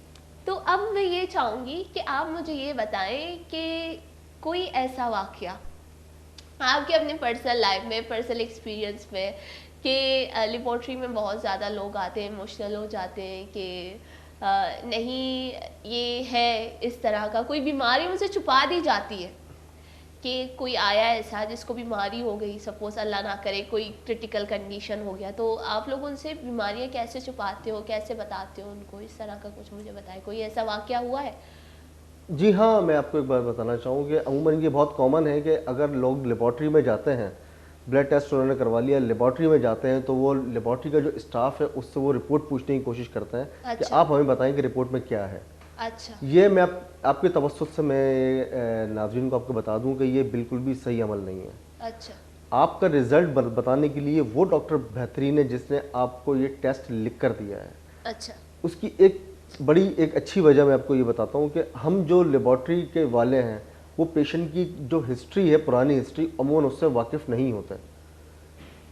तो अब मैं ये चाहूँगी कि आप मुझे ये बताएं कि कोई ऐसा वाक़या आपके अपने पर्सनल लाइफ में, पर्सनल एक्सपीरियंस में कि लेबॉर्ट्री में बहुत ज़्यादा लोग आते हैं, इमोशनल हो जाते हैं कि नहीं ये है इस तरह का, कोई बीमारी मुझसे छुपा दी जाती है कि कोई आया ऐसा जिसको बीमारी हो गई, सपोज अल्लाह ना करे कोई क्रिटिकल कंडीशन हो गया, तो आप लोग उनसे बीमारियां कैसे छुपाते हो, कैसे बताते हो उनको, इस तरह का कुछ मुझे बताएं, कोई ऐसा वाक़या हुआ है? जी हाँ, मैं आपको एक बात बताना चाहूँ कि अमूमन ये बहुत कॉमन है कि अगर लोग लेबॉर्ट्री में जाते हैं, ब्लड टेस्ट उन्होंने करवा लिया, लेबॉर्ट्री में जाते हैं तो वो लेबॉर्ट्री का जो स्टाफ है उससे वो रिपोर्ट पूछने की कोशिश करते हैं। अच्छा। कि आप हमें बताएं कि रिपोर्ट में क्या है। अच्छा, ये मैं आपके तवज्जुह से मैं नाज़रीन को आपको बता दूं कि ये बिल्कुल भी सही अमल नहीं है। अच्छा, आपका रिज़ल्ट बताने के लिए वो डॉक्टर बेहतरीन है जिसने आपको ये टेस्ट लिख कर दिया है। अच्छा, उसकी एक अच्छी वजह मैं आपको ये बताता हूँ कि हम जो लेबॉर्ट्री के वाले हैं वो पेशेंट की जो हिस्ट्री है, पुरानी हिस्ट्री, अमूमन उससे वाकिफ़ नहीं होते।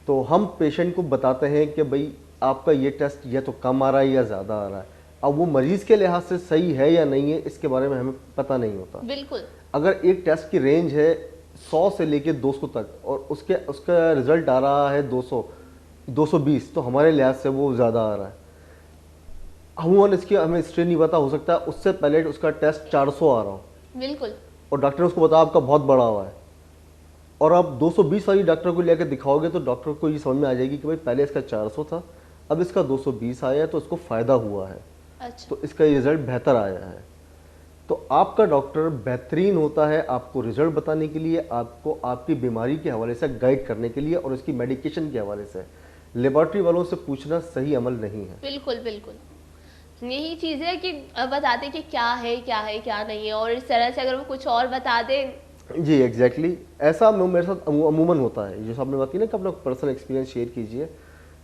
तो हम पेशेंट को बताते हैं कि भाई आपका ये टेस्ट या तो कम आ रहा है या ज़्यादा आ रहा है। अब वो मरीज़ के लिहाज से सही है या नहीं है इसके बारे में हमें पता नहीं होता। बिल्कुल। अगर एक टेस्ट की रेंज है 100 से लेके 200 तक और उसका रिज़ल्ट आ रहा है 200 220 तो हमारे लिहाज से वो ज़्यादा आ रहा है। अमूमन इसकी हमें हिस्ट्री नहीं पता, हो सकता है उससे पहले उसका टेस्ट 400 आ रहा हो बिल्कुल। और डॉक्टर ने उसको बताया आपका बहुत बड़ा हुआ है, और आप 220 वाली डॉक्टर को लेकर दिखाओगे तो डॉक्टर को ये समझ में आ जाएगी कि भाई पहले इसका 400 था, अब इसका 220 आया है तो इसको फ़ायदा हुआ है। अच्छा, तो इसका रिज़ल्ट बेहतर आया है। तो आपका डॉक्टर बेहतरीन होता है आपको रिज़ल्ट बताने के लिए, आपको आपकी बीमारी के हवाले से गाइड करने के लिए और उसकी मेडिकेशन के हवाले से। लेबॉर्ट्री वालों से पूछना सही अमल नहीं है। बिल्कुल बिल्कुल, यही चीज़ है कि बता दें कि क्या है क्या नहीं है, और इस तरह से अगर वो कुछ और बता दें। जी एग्जैक्टली ऐसा मेरे साथ अमूमन होता है। जो आपने बात की ना कि अपना पर्सनल एक्सपीरियंस शेयर कीजिए,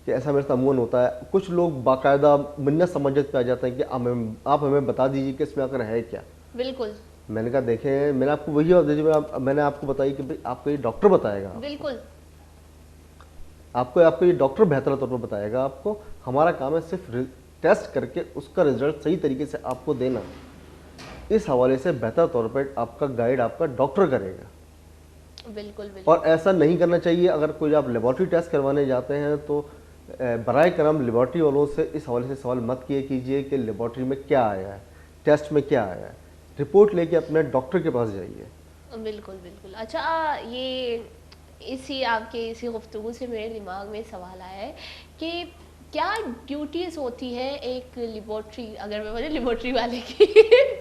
कि ऐसा मेरे साथ अमूमन होता है। कुछ लोग बाकायदा मिन्नत समझत पे आ जाते हैं कि आप हमें बता दीजिए कि इसमें आकर है क्या। बिल्कुल मैंने कहा देखें, मैंने आपको वही मैंने आपको बताई कि भाई आपको ये डॉक्टर बताएगा, बिल्कुल आपको ये डॉक्टर बेहतर तौर पर बताएगा। आपको हमारा काम है सिर्फ टेस्ट करके उसका रिजल्ट सही तरीके से आपको देना। इस हवाले से बेहतर तौर पर आपका गाइड आपका डॉक्टर करेगा। बिल्कुल बिल्कुल। और ऐसा नहीं करना चाहिए। अगर कोई आप लेबॉर्ट्री टेस्ट करवाने जाते हैं तो बराए करम लेबॉर्ट्री वालों से इस हवाले से सवाल मत किए कीजिए कि लेबॉर्ट्री में क्या आया है, टेस्ट में क्या आया है। रिपोर्ट लेके अपने डॉक्टर के पास जाइए। बिल्कुल बिल्कुल। अच्छा, ये इसी आपके इसी गुफ्तगू से मेरे दिमाग में सवाल आया है कि क्या ड्यूटीज़ होती है एक लेबॉर्ट्री, अगर मैं बोले लेबॉर्ट्री वाले की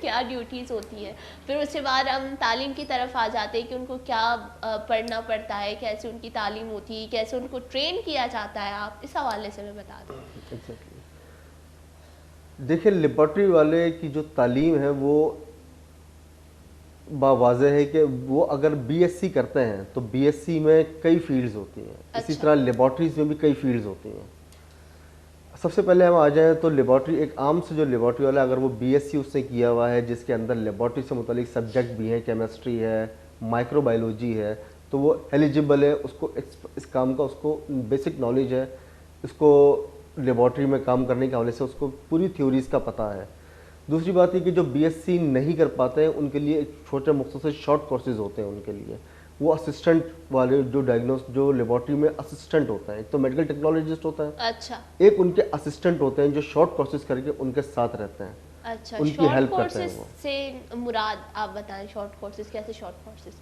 क्या ड्यूटीज़ होती है, फिर उसके बाद हम तालीम की तरफ आ जाते हैं कि उनको क्या पढ़ना पड़ता है, कैसे उनकी तालीम होती है, कैसे उनको ट्रेन किया जाता है, आप इस हवाले से मैं बता दें। एग्जैक्टली। देखिए, लेबॉर्ट्री वाले की जो तालीम है वो वाज़ेह है कि वो अगर बीएससी करते हैं तो बीएससी में कई फील्ड्स होती हैं। इसी अच्छा। तरह लेबॉर्ट्रीज में भी कई फील्ड्स होती हैं। सबसे पहले हम आ जाएं तो लेबॉर्ट्री, एक आम से जो लेबॉर्ट्री वाला है, अगर वो बीएससी उसने किया हुआ है जिसके अंदर लेबॉर्ट्री से मुतालिक सब्जेक्ट भी हैं, केमिस्ट्री है, माइक्रोबायोलॉजी है, तो वो एलिजिबल है। उसको इस काम का उसको बेसिक नॉलेज है, उसको लेबॉर्ट्री में काम करने के हवाले से उसको पूरी थ्योरीज़ का पता है। दूसरी बात ये कि जो बीएससी नहीं कर पाते हैं उनके लिए एक छोटे मुख्तसर शॉर्ट कोर्सेज होते हैं। उनके लिए वो असिस्टेंट वाले जो लेबॉर्ट्री में असिस्टेंट होता है, एक तो मेडिकल टेक्नोलॉजिस्ट होता है, अच्छा एक उनके असिस्टेंट होते हैं जो शॉर्ट कोर्सेज करके उनके साथ रहते हैं, अच्छा। उनकी शॉर्ट हेल्प करते हैं कोर्सेज वो। से मुराद आप बताएं, शॉर्ट कोर्सेज कैसे शॉर्ट कोर्सेज?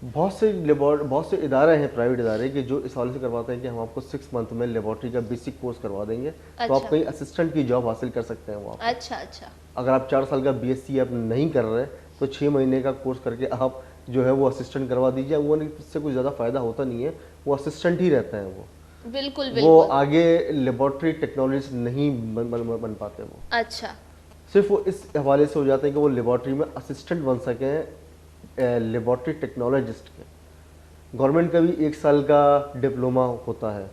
बहुत से इदारे हैं, प्राइवेट इदारे, कि जो इस हवाले से करवाते हैं कि हम आपको 6 मंथ में लेबॉर्ट्री का बेसिक कोर्स करवा देंगे, तो आप अच्छा। कहीं असिस्टेंट की जॉब हासिल कर सकते हैं वो आप। अच्छा अच्छा। अगर आप 4 साल का बीएससी आप नहीं कर रहे तो 6 महीने का कोर्स करके आप जो है वो असिस्टेंट करवा दीजिए। वो इससे कुछ ज़्यादा फ़ायदा होता नहीं है, वो असिस्टेंट ही रहते हैं वो। बिल्कुल वो बिल्कुल। आगे लेबॉर्ट्री टेक्नोलॉजिस्ट नहीं बन पाते वो। अच्छा सिर्फ वो इस हवाले से हो जाते हैं कि वो लेबॉर्ट्री में असिस्टेंट बन सकें, लेबॉर्ट्री टेक्नोलॉजिस्ट के। गवर्नमेंट का भी 1 साल का डिप्लोमा होता है,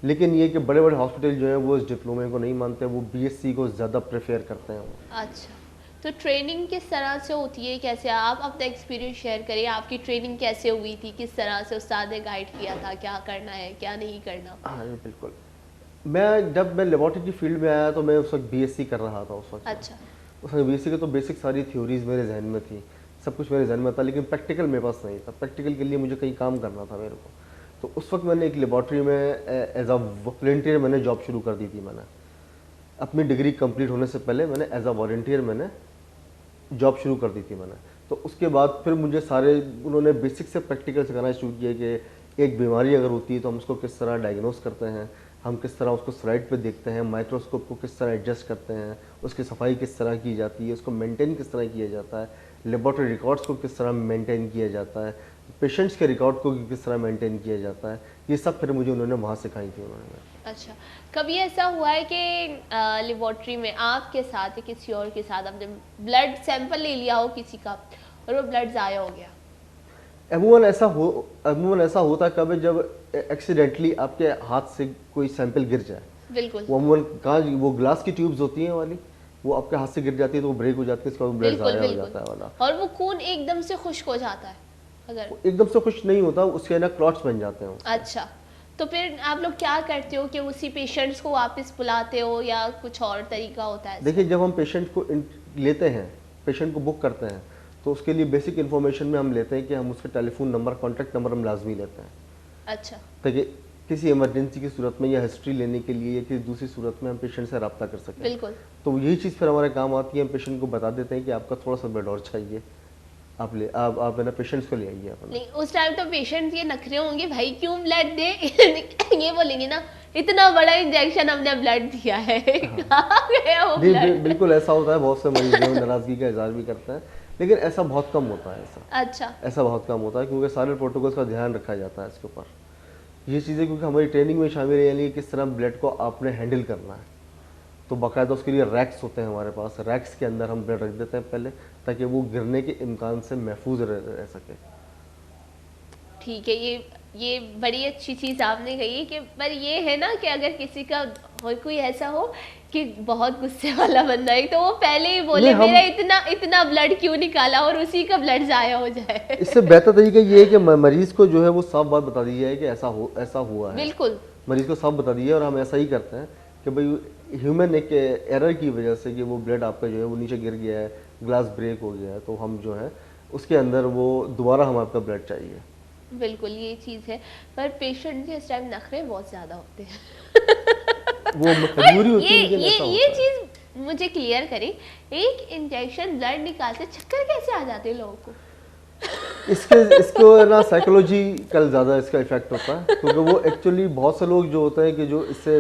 लेकिन ये कि बड़े बड़े हॉस्पिटल जो हैं वो इस डिप्लोमे को नहीं मानते, वो बीएससी को ज़्यादा प्रेफर करते हैं वो। अच्छा। तो ट्रेनिंग किस तरह से होती है, कैसे आप अपना एक्सपीरियंस शेयर करिए, आपकी ट्रेनिंग कैसे हुई थी, किस तरह से उस्ताद ने गाइड किया था, क्या करना है क्या नहीं करना? हाँ जी, बिल्कुल। जब मैं लेबॉर्ट्री की फील्ड में आया तो मैं उस वक्त बीएससी कर रहा था उस वक्त। अच्छा उस वक्त बीएससी के तो बेसिक सारी थ्योरीज मेरे जहन में थी, सब कुछ मेरे जहन में था, लेकिन प्रैक्टिकल मेरे पास नहीं था। प्रैक्टिकल के लिए मुझे कहीं काम करना था मेरे को। तो उस वक्त मैंने एक लेबॉर्ट्री में एज अ वॉलंटियर मैंने जॉब शुरू कर दी थी। मैंने अपनी डिग्री कंप्लीट होने से पहले मैंने एज अ वॉलंटियर मैंने जॉब शुरू कर दी थी मैंने। तो उसके बाद फिर मुझे उन्होंने बेसिक से प्रैक्टिकल सिखाना शुरू किया कि एक बीमारी अगर होती है तो हम उसको किस तरह डायग्नोस करते हैं, हम किस तरह उसको स्लाइड पे देखते हैं, माइक्रोस्कोप को किस तरह एडजस्ट करते हैं, उसकी सफाई किस तरह की जाती है, उसको मेंटेन किस तरह किया जाता है, लेबॉर्ट्री रिकॉर्ड्स को किस तरह मेंटेन किया जाता है, पेशेंट्स के रिकॉर्ड को किस तरह मेंटेन किया जाता है। ये सब फिर मुझे उन्होंने वहाँ सिखाई थी उन्होंने। अच्छा। कभी ऐसा हुआ है कि लेबॉर्ट्री में आपके साथ या किसी और के साथ आपने ब्लड सैंपल ले लिया हो किसी का और वो ब्लड ज़ाया हो गया? अमूमन ऐसा होता है कभी जब एक्सीडेंटली आपके हाथ से कोई सैंपल गिर जाए। बिल्कुल वो अमूमन कहाँ, वो ग्लास की ट्यूब्स होती हैं वाली, वो आपके हाथ से गिर जाती है तो वो ब्रेक हो जाती है, इसका ब्लड बिल्कुल ज़ाया हो बिल्कुल। जाता है वाला। और वो खून एकदम से खुश्क हो जाता है अगर? वो एकदम से खुश नहीं होता, उसके ना क्लॉट्स बन जाते हैं। अच्छा। तो फिर आप लोग क्या करते हो कि उसी पेशेंट्स को वापस बुलाते हो या कुछ और तरीका होता है? देखिए, जब हम पेशेंट को लेते हैं, पेशेंट को बुक करते हैं, तो उसके लिए बेसिक इन्फॉर्मेशन में हम लेते हैं कि हम उसका टेलीफोन नंबर, कॉन्टैक्ट नंबर हम लाजमी लेते हैं, अच्छा ताकि किसी इमरजेंसी की सूरत में या हिस्ट्री लेने के लिए या किसी दूसरी सूरत में हम पेशेंट से रब्ता कर सकें। बिल्कुल। तो यही चीज़ फिर हमारे काम आती है। हम पेशेंट को बता देते हैं कि आपका थोड़ा सा ब्लड और चाहिए, आप ना पेशेंट्स को ले आइए अपना। नहीं, उस टाइम तो पेशेंट ये नखरे होंगे, भाई क्यों ब्लड दे ये बोलेंगे ना, इतना बड़ा इंजेक्शन हमने ब्लड दिया है कहाँ गया वो ब्लड? बिल्कुल ऐसा होता है, बहुत से मरीज जो नाराज़गी का इजहार भी करते हैं, लेकिन ऐसा बहुत कम होता है। अच्छा ऐसा बहुत कम होता है क्योंकि सारे प्रोटोकॉल्स का ध्यान रखा जाता है इसके ऊपर। ये चीज़ें क्योंकि हमारी ट्रेनिंग में शामिल है, यानी किस तरह ब्लड को आपने हैंडल करना है। तो बाकायदा उसके लिए रैक्स होते हैं हमारे पास, रैक्स के अंदर हम ब्लड रख देते हैं पहले, ताकि वो गिरने के इम्कान से महफूज रह सके। ठीक है, ये बड़ी अच्छी चीज़ आपने कही कि पर ये है ना कि अगर किसी का कोई ऐसा हो कि बहुत गुस्से वाला बंदा है तो वो पहले ही बोले मेरा इतना ब्लड क्यों निकाला और उसी का ब्लड जाया हो जाए। इससे बेहतर तरीका ये है कि मरीज को जो है वो साफ बात बता दी जाए कि ऐसा हुआ है। बिल्कुल मरीज को साफ बता दीजिए, और हम ऐसा ही करते हैं कि भाई ह्यूमन एक एरर की वजह से कि वो ब्लड आपका जो है वो नीचे गिर गया है, ग्लास ब्रेक हो गया है, तो हम जो है उसके अंदर वो दोबारा हम आपका ब्लड चाहिए। बिल्कुल ये चीज़ है, पर पेशेंट के इस टाइम नखरे बहुत ज़्यादा होते हैं। वो मजबूरी होती है, लेकिन ये ऐसा ये होता है। चीज़ मुझे क्लियर करें, एक इंजेक्शन ब्लड निकालते चक्कर कैसे आ जाते हैं लोगों को? इसको ना साइकोलॉजिकल ज़्यादा इसका इफेक्ट होता है, क्योंकि वो एक्चुअली बहुत से लोग जो होते हैं कि जो इससे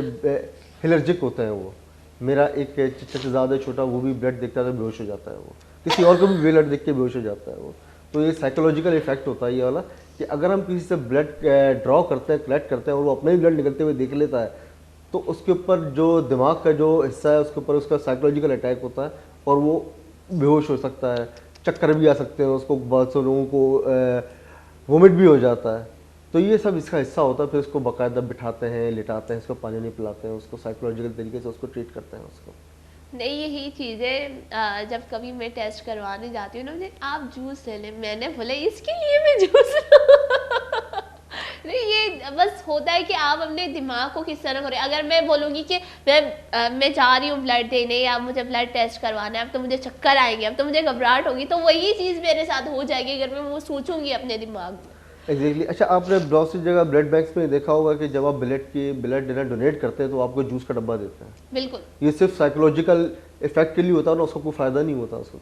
एलर्जिक होते हैं। वो मेरा एक चचेज़ाद है छोटा, वो भी ब्लड देखता है तो बेहोश हो जाता है। वो किसी और को भी ब्लड देख के बेहोश हो जाता है वो। तो ये साइकोलॉजिकल इफेक्ट होता है ये वाला, कि अगर हम किसी से ब्लड ड्रॉ करते हैं, कलेक्ट करते हैं और वो अपना ही ब्लड निकलते हुए देख लेता है, तो उसके ऊपर जो दिमाग का जो हिस्सा है उसके ऊपर उसका साइकोलॉजिकल अटैक होता है और वो बेहोश हो सकता है, चक्कर भी आ सकते हैं उसको, बहुत से लोगों को वोमिट भी हो जाता है। तो ये सब इसका हिस्सा होता है। फिर उसको बाकायदा बिठाते हैं, लिटाते हैं, इसको पानी नहीं पिलाते हैं, उसको साइकोलॉजिकल तरीके से उसको ट्रीट करते हैं उसको। नहीं यही चीज़ें जब कभी मैं टेस्ट करवाने जाती हूँ ना, मुझे आप जूस ले लें, मैंने बोला इसके लिए मैं जूस नहीं ये बस होता है कि आप अपने दिमाग को किस तरह करें। अगर मैं बोलूँगी कि मैं जा रही हूँ ब्लड देने या मुझे ब्लड टेस्ट करवाना है, अब तो मुझे चक्कर आएंगे, अब तो मुझे घबराहट होगी, तो वही चीज़ मेरे साथ हो जाएगी अगर मैं वो सोचूंगी अपने दिमाग में। एग्जैक्टली। अच्छा, आपने बहुत सी जगह ब्लड बैंक्स में देखा होगा कि जब आप ब्लड देना डोनेट करते हैं तो आपको जूस का डब्बा देते हैं। बिल्कुल। ये सिर्फ साइकोलॉजिकल इफेक्ट के लिए होता है ना, उसका कोई फायदा नहीं होता उसको।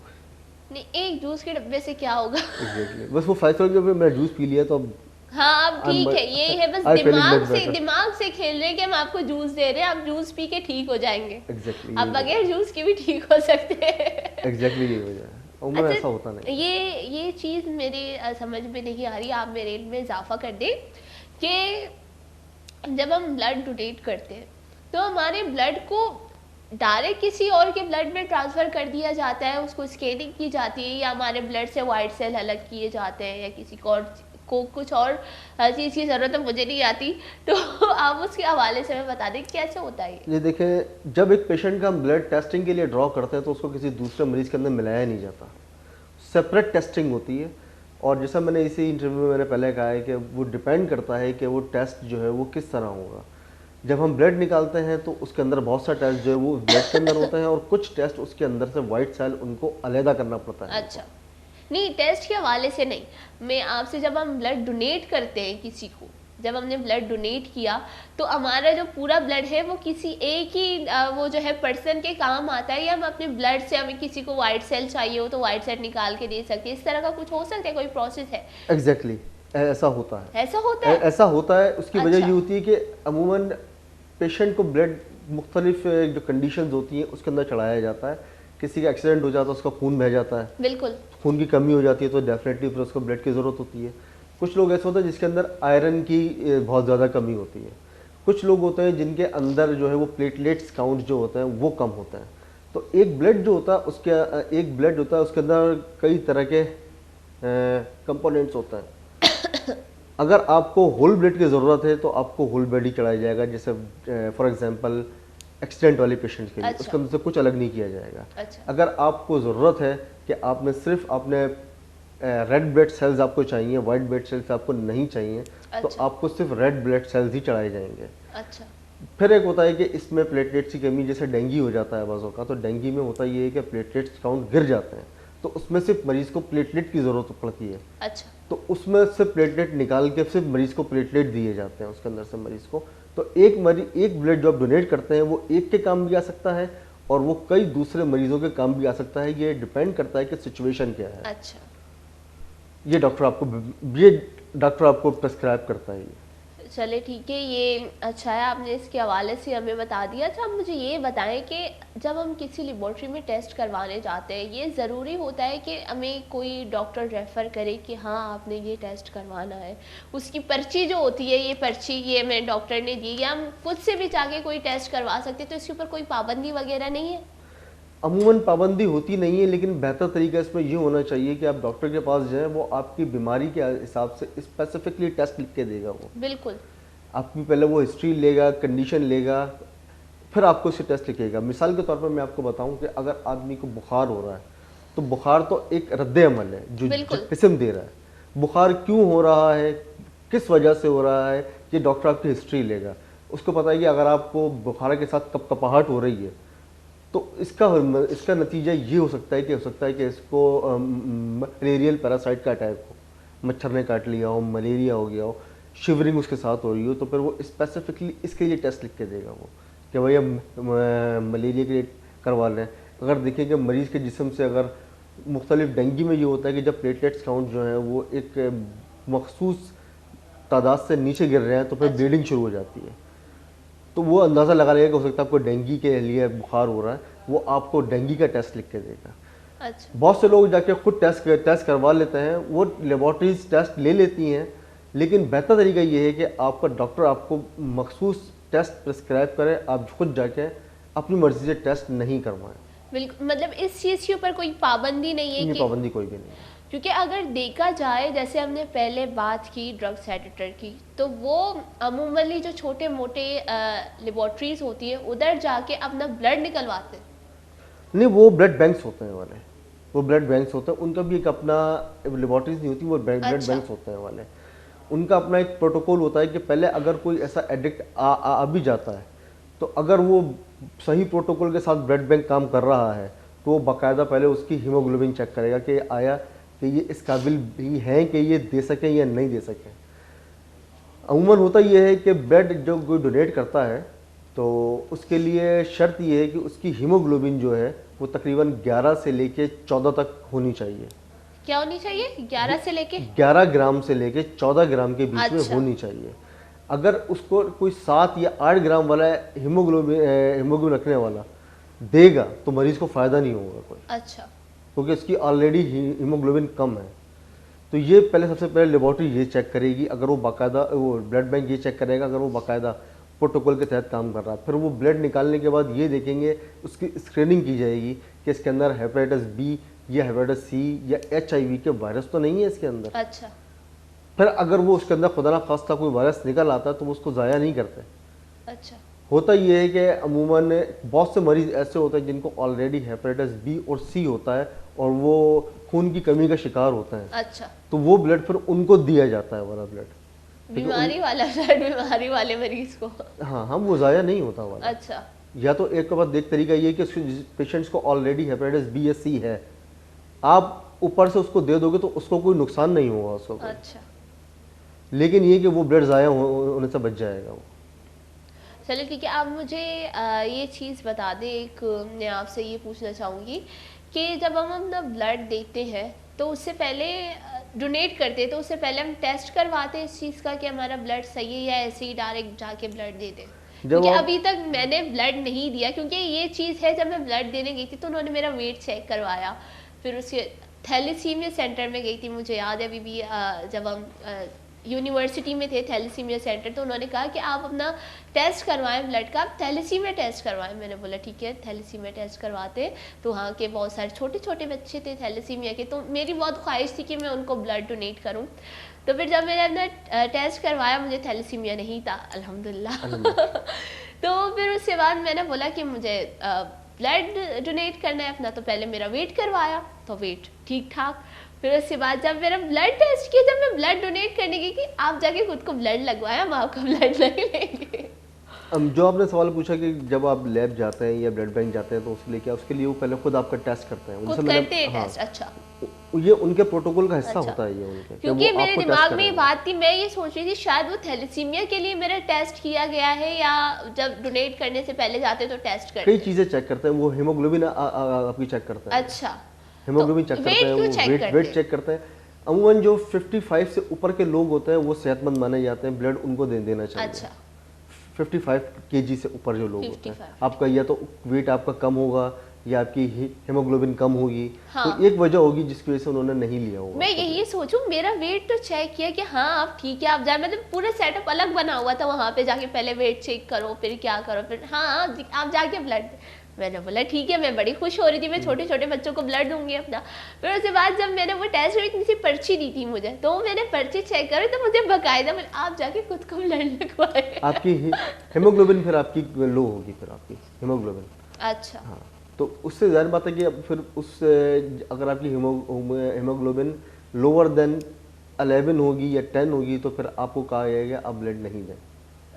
नहीं एक जूस के डब्बे से क्या होगा? एग्जैक्टली, बस वो साइकोलॉजिकल, मैं जूस पी लिया तो अब हाँ अब ठीक है, ये है बस आई फीलिंग मच बेटर। दिमाग से खेल रहे हैं कि हम आपको जूस दे रहे हैं, आप जूस पी के ठीक हो जाएंगे। एग्जैक्टली, आप बगैर जूस के भी ठीक हो सकते हैं। एग्जैक्टली यही वजह है। उम्र अच्छा, ऐसा होता नहीं। ये चीज़ मेरे समझ में नहीं आ रही, आप मेरे इल्म में इजाफा कर दें कि जब हम ब्लड डोनेट करते हैं तो हमारे ब्लड को डायरेक्ट किसी और के ब्लड में ट्रांसफ़र कर दिया जाता है, उसको स्कैनिंग की जाती है, या हमारे ब्लड से वाइट सेल अलग किए जाते हैं, या किसी को कुछ और चीज़ की ज़रूरत है, मुझे नहीं आती, तो आप उसके हवाले से हमें बता दें कैसे होता है ये देखें, जब एक पेशेंट का हम ब्लड टेस्टिंग के लिए ड्रॉ करते हैं तो उसको किसी दूसरे मरीज़ के अंदर मिलाया नहीं जाता, सेपरेट टेस्टिंग होती है। और जैसा मैंने इसी इंटरव्यू में मैंने पहले कहा है कि वो डिपेंड करता है कि वो टेस्ट जो है वो किस तरह होगा। जब हम ब्लड निकालते हैं तो उसके अंदर बहुत सा टेस्ट जो है वो ब्लड के अंदर होता है, और कुछ टेस्ट उसके अंदर से वाइट सेल उनको अलहदा करना पड़ता है। अच्छा, नहीं टेस्ट के हवाले से नहीं, मैं आपसे, जब हम ब्लड डोनेट करते हैं किसी को, जब हमने ब्लड डोनेट किया तो हमारा जो पूरा ब्लड है वो किसी एक ही वो जो है पर्सन के काम आता है, या हम अपने ब्लड से, हमें किसी को वाइट सेल चाहिए हो तो वाइट सेल निकाल के दे सकते हैं, इस तरह का कुछ हो सकता है, कोई प्रोसेस है? एग्जैक्टली, ऐसा होता है। ऐसा होता है? ऐसा होता है। उसकी वजह अच्छा। ये होती है कि अमूमन पेशेंट को ब्लड मुख्तलिफ जो कंडीशंस होती हैं उसके अंदर चढ़ाया जाता है। किसी का एक्सीडेंट हो जाता है, उसका खून बह जाता है, बिल्कुल। खून की कमी हो जाती है तो डेफिनेटली फिर उसको ब्लड की ज़रूरत होती है। कुछ लोग ऐसे होते हैं जिसके अंदर आयरन की बहुत ज़्यादा कमी होती है। कुछ लोग होते हैं जिनके अंदर जो है वो प्लेटलेट्स काउंट जो होते हैं वो कम होते हैं। तो एक ब्लड जो होता है उसके अंदर कई तरह के कंपोनेंट्स होते हैं। अगर आपको होल ब्लड की ज़रूरत है तो आपको होल ब्लड ही चढ़ाया जाएगा। जैसे फॉर एग्जांपल एक्सीडेंट वाले पेशेंट्स के लिए अच्छा। उसके अंदर से कुछ अलग नहीं किया जाएगा। अच्छा। अगर आपको ज़रूरत है कि आपने सिर्फ अपने रेड ब्लड सेल्स आपको चाहिए, वाइट ब्लड सेल्स आपको नहीं चाहिए, तो अच्छा। आपको सिर्फ रेड ब्लड सेल्स ही चढ़ाए जाएंगे। अच्छा। फिर एक होता है कि इसमें प्लेटलेट्स की कमी, जैसे डेंगू हो जाता है बाज़ों का, तो डेंगू में होता ये है कि प्लेटलेट्स काउंट गिर जाते हैं, तो उसमें सिर्फ मरीज़ को प्लेटलेट की ज़रूरत पड़ती है। अच्छा। तो उसमें से प्लेटलेट निकाल के सिर्फ मरीज़ को प्लेटलेट दिए जाते हैं उसके अंदर से मरीज़ को। तो एक ब्लड जो आप डोनेट करते हैं वो एक के काम भी आ सकता है और वो कई दूसरे मरीजों के काम भी आ सकता है। ये डिपेंड करता है कि सिचुएशन क्या है। अच्छा। ये डॉक्टर आपको प्रेस्क्राइब करता है। चले ठीक है, ये अच्छा है आपने इसके हवाले से हमें बता दिया। अच्छा, आप मुझे ये बताएं कि जब हम किसी लेबॉर्ट्री में टेस्ट करवाने जाते हैं, ये ज़रूरी होता है कि हमें कोई डॉक्टर रेफ़र करे कि हाँ आपने ये टेस्ट करवाना है, उसकी पर्ची जो होती है, ये पर्ची ये मैं डॉक्टर ने दी, या हम खुद से भी जाके कोई टेस्ट करवा सकते हैं, तो इसके ऊपर कोई पाबंदी वगैरह नहीं है? अमूमन पाबंदी होती नहीं है, लेकिन बेहतर तरीका इसमें ये होना चाहिए कि आप डॉक्टर के पास जाएं, वो आपकी बीमारी के हिसाब से स्पेसिफिकली टेस्ट लिख के देगा। वो बिल्कुल। आपकी पहले वो हिस्ट्री लेगा, कंडीशन लेगा, फिर आपको उसे टेस्ट लिखेगा। मिसाल के तौर पर मैं आपको बताऊं कि अगर आदमी को बुखार हो रहा है तो बुखार तो एक रद्द अमल है जो जिस्म दे रहा है। बुखार क्यों हो रहा है, किस वजह से हो रहा है, ये डॉक्टर आपकी हिस्ट्री लेगा। उसको पता है कि अगर आपको बुखार के साथ कपकपाहट हो रही है तो इसका नतीजा ये हो सकता है कि इसको मलेरियल पैरासाइट का अटैक हो, मच्छर ने काट लिया हो, मलेरिया हो गया हो, शिवरिंग उसके साथ हो रही हो, तो फिर वो स्पेसिफिकली इसके लिए टेस्ट लिख के देगा वो कि भैया मलेरिया के लिए करवा लें। अगर देखें कि मरीज़ के जिस्म से अगर मुख्तलिफ डेंगू में ये होता है कि जब प्लेटलेट्स काउंट जो है वो एक मखसूस तादाद से नीचे गिर रहे हैं तो फिर ब्लीडिंग शुरू हो जाती है। तो वो अंदाज़ा लगा लेगा कि हो सकता है आपको डेंगू के लिए बुखार हो रहा है, वो आपको डेंगू का टेस्ट लिख के देगा। अच्छा। बहुत से लोग जाके खुद टेस्ट करवा लेते हैं, वो लेबॉर्ट्रीज टेस्ट ले लेती हैं, लेकिन बेहतर तरीका ये है कि आपका डॉक्टर आपको मखसूस टेस्ट प्रिस्क्राइब करे, आप खुद जाके अपनी मर्जी से टेस्ट नहीं करवाएं। बिल्कुल, मतलब इस चीज़ के ऊपर कोई पाबंदी नहीं है ये कि, पाबंदी कोई भी नहीं है। क्योंकि अगर देखा जाए जैसे हमने पहले बात की ड्रग्स एडिटर की, तो वो अमूमन जो छोटे मोटे लेबॉर्ट्रीज होती है उधर जाके अपना ब्लड निकलवाते हैं। नहीं, वो ब्लड बैंक्स होते हैं वाले, वो ब्लड बैंक्स होते हैं, उनका भी एक अपना लेबॉर्ट्रीज नहीं होती, वो ब्लड अच्छा। बैंक्स होते हैं वाले। उनका अपना एक प्रोटोकॉल होता है कि पहले अगर कोई ऐसा एडिक्ट आ भी जाता है तो अगर वो सही प्रोटोकॉल के साथ ब्लड बैंक काम कर रहा है तो वो बाकायदा पहले उसकी हीमोग्लोबिन चेक करेगा कि आया कि ये इस काबिल भी हैं कि ये दे सकें या नहीं दे सकें। अमूमन होता ये है कि ब्लड जो कोई डोनेट करता है तो उसके लिए शर्त ये है कि उसकी हीमोग्लोबिन जो है वो तकरीबन 11 से लेके 14 तक होनी चाहिए। क्या होनी चाहिए? 11 से लेके 11 ग्राम से लेके 14 ग्राम के बीच में अच्छा। होनी चाहिए। अगर उसको कोई 7 या 8 ग्राम वाला हीमोग्लोबिन रखने वाला देगा तो मरीज को फ़ायदा नहीं होगा कोई, अच्छा। क्योंकि उसकी ऑलरेडी हीमोग्लोबिन कम है। तो ये पहले सबसे पहले लेबॉर्ट्री ये चेक करेगी, अगर वो बाकायदा, वो ब्लड बैंक ये चेक करेगा अगर वो बाकायदा प्रोटोकॉल के तहत काम कर रहा है। फिर वो ब्लड निकालने के बाद ये देखेंगे, उसकी स्क्रीनिंग की जाएगी कि इसके अंदर हेपेटाइटिस बी या हेपेटाइटिस सी या HIV के वायरस तो नहीं है इसके अंदर। अच्छा। फिर अगर वो उसके अंदर खुदा ना खास्ता कोई वायरस निकल आता है तो वो उसको ज़ाया नहीं करते। अच्छा। होता ये है कि अमूमन बहुत से मरीज़ ऐसे होते हैं जिनको ऑलरेडी हेपेटाइटिस बी और सी होता है और वो खून की कमी का शिकार होते हैं। अच्छा। तो वो ब्लड फिर उनको दिया जाता है वाला ब्लड, बीमारी वाला ब्लड बीमारी वाले मरीज को। हाँ हाँ, वो ज़ाया नहीं होता वाला। अच्छा। या तो एक बात देख तरीका ये है कि पेशेंट्स को ऑलरेडी हेपेटाइटिस बी या सी है, आप ऊपर से उसको दे दोगे तो उसको कोई नुकसान नहीं होगा उसको कोई। अच्छा। लेकिन ये कि वो ब्लड ज़ाया होने से बच जाएगा वो। चलो ठीक है, आप मुझे ये चीज़ बता दें, एक मैं आपसे ये पूछना चाहूँगी कि जब हम अपना ब्लड देते हैं तो उससे पहले डोनेट करते हैं तो उससे पहले हम टेस्ट करवाते हैं इस चीज़ का कि हमारा ब्लड सही है या ऐसे ही डायरेक्ट जाके ब्लड दे दें? क्योंकि अभी तक मैंने ब्लड नहीं दिया, क्योंकि ये चीज़ है जब मैं ब्लड देने गई थी तो उन्होंने मेरा वेट चेक करवाया, फिर उसके थैलेसीमिया सेंटर में गई थी, मुझे याद है अभी भी, जब हम यूनिवर्सिटी में थे थैलेसीमिया सेंटर, तो उन्होंने कहा कि आप अपना टेस्ट करवाएं ब्लड का, आप थैलेसीमिया टेस्ट करवाएं। मैंने बोला ठीक है, थैलेसीमिया टेस्ट करवाते। तो वहाँ के बहुत सारे छोटे छोटे बच्चे थे थैलेसीमिया के, तो मेरी बहुत ख्वाहिश थी कि मैं उनको ब्लड डोनेट करूँ। तो फिर जब मैंने अपना टेस्ट करवाया मुझे थैलेसीमिया नहीं था, अल्हम्दुलिल्लाह। तो फिर उसके बाद मैंने बोला कि मुझे ब्लड डोनेट करना है अपना, तो पहले मेरा वेट करवाया तो वेट ठीक ठाक। फिर उसके बाद जब मेरा ब्लड टेस्ट किया, जब मैं ब्लड डोनेट करने गई कि आप जाके खुद को ब्लड लगवाया, हम आपका ब्लड नहीं लेंगे। जो आपने सवाल पूछा कि जब आप लैब जाते हैं या ब्लड बैंक जाते हैं तो उसके लिए क्या, उसके लिए वो पहले खुद आपका टेस्ट करते हैं, खुद करते हैं टेस्ट। अच्छा। ये उनके प्रोटोकॉल का हिस्सा अच्छा। होता है ये उनके, क्योंकि मेरे दिमाग में ये बात थी, मैं ये सोच रही थी शायद वो थैलेसीमिया के लिए मेरा टेस्ट किया गया है या जब डोनेट करने से पहले जाते तो टेस्ट करते। कई चीज़ें चेक करते हैं, वो हीमोग्लोबिन आपकी चेक करते हैं। अच्छा। हीमोग्लोबिन चेक करते हैं, वो वेट चेक करते हैं। अमूमन जो 55 से ऊपर के लोग होते हैं वो सेहतमंद माने जाते हैं, ब्लड उनको देना चाहिए। अच्छा। 55 kg से ऊपर जो लोग होते हैं, 55। आपका या तो वेट आपका कम होगा या आपकी हीमोग्लोबिन कम होगी। हाँ। तो एक वजह होगी जिसकी वजह से उन्होंने नहीं लिया होगा। मैं यही सोचूं, मेरा वेट तो चेक किया कि हाँ आप ठीक है, आप जाए, मतलब पूरा सेटअप अलग बना हुआ था वहाँ पे जाके, पहले वेट चेक करो फिर क्या करो, फिर हाँ आप जाके ब्लड। मैंने बोला ठीक है, मैं बड़ी खुश हो रही थी, मैं छोटे छोटे बच्चों को ब्लड दूंगी अपना। फिर उसके बाद जब मैंने वो टेस्ट हुई, इतनी सी पर्ची दी थी मुझे, तो मैंने पर्ची चेक करी तो मुझे बकायदा आप जाके खुद को ब्लड लगवाए। आपकी हीमोग्लोबिन फिर आपकी लो होगी, फिर आपकी हीमोग्लोबिन। अच्छा। हाँ, तो उससे ज़ाहिर बात है कि अब फिर उस अगर आपकी हीमोग्लोबिन लोअर देन 11 होगी या 10 होगी तो फिर आपको कहा जाएगा आप ब्लड नहीं दें।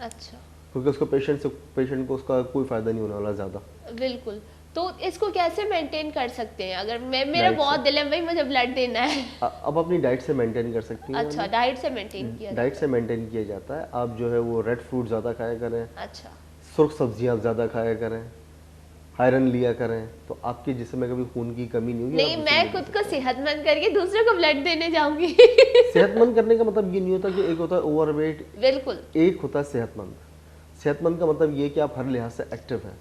अच्छा। क्योंकि उसको पेशेंट को उसका कोई फ़ायदा नहीं होने वाला ज़्यादा। बिल्कुल। तो तो इसको कैसे मेंटेन कर सकते हैं? अगर मेरा डाइट बहुत से दिल है भाई मुझे ब्लड देना है। अब अपनी डाइट से मेंटेन कर सकती हैं। अच्छा, डाइट से मेंटेन किया डाइट जाता से मेंटेन किया जाता है। आप जो है वो रेड फ्रूट ज़्यादा खाया करें, है। अच्छा, सुर्ख सब्जियां ज़्यादा खाया करें, आयरन लिया करें, तो आपके जिस्म में कभी खून की कमी नहीं होगी। नहीं आप मैं जिसम खुद को सेहतमंद करके दूसरों को ब्लड देने जाऊंगी। सेहतमंद करने का मतलब ये नहीं होता कि एक होता है ओवरवेट, बिल्कुल एक होता है सेहतमंद। सेहतमंद का मतलब ये है कि आप हर लिहाज से एक्टिव हैं।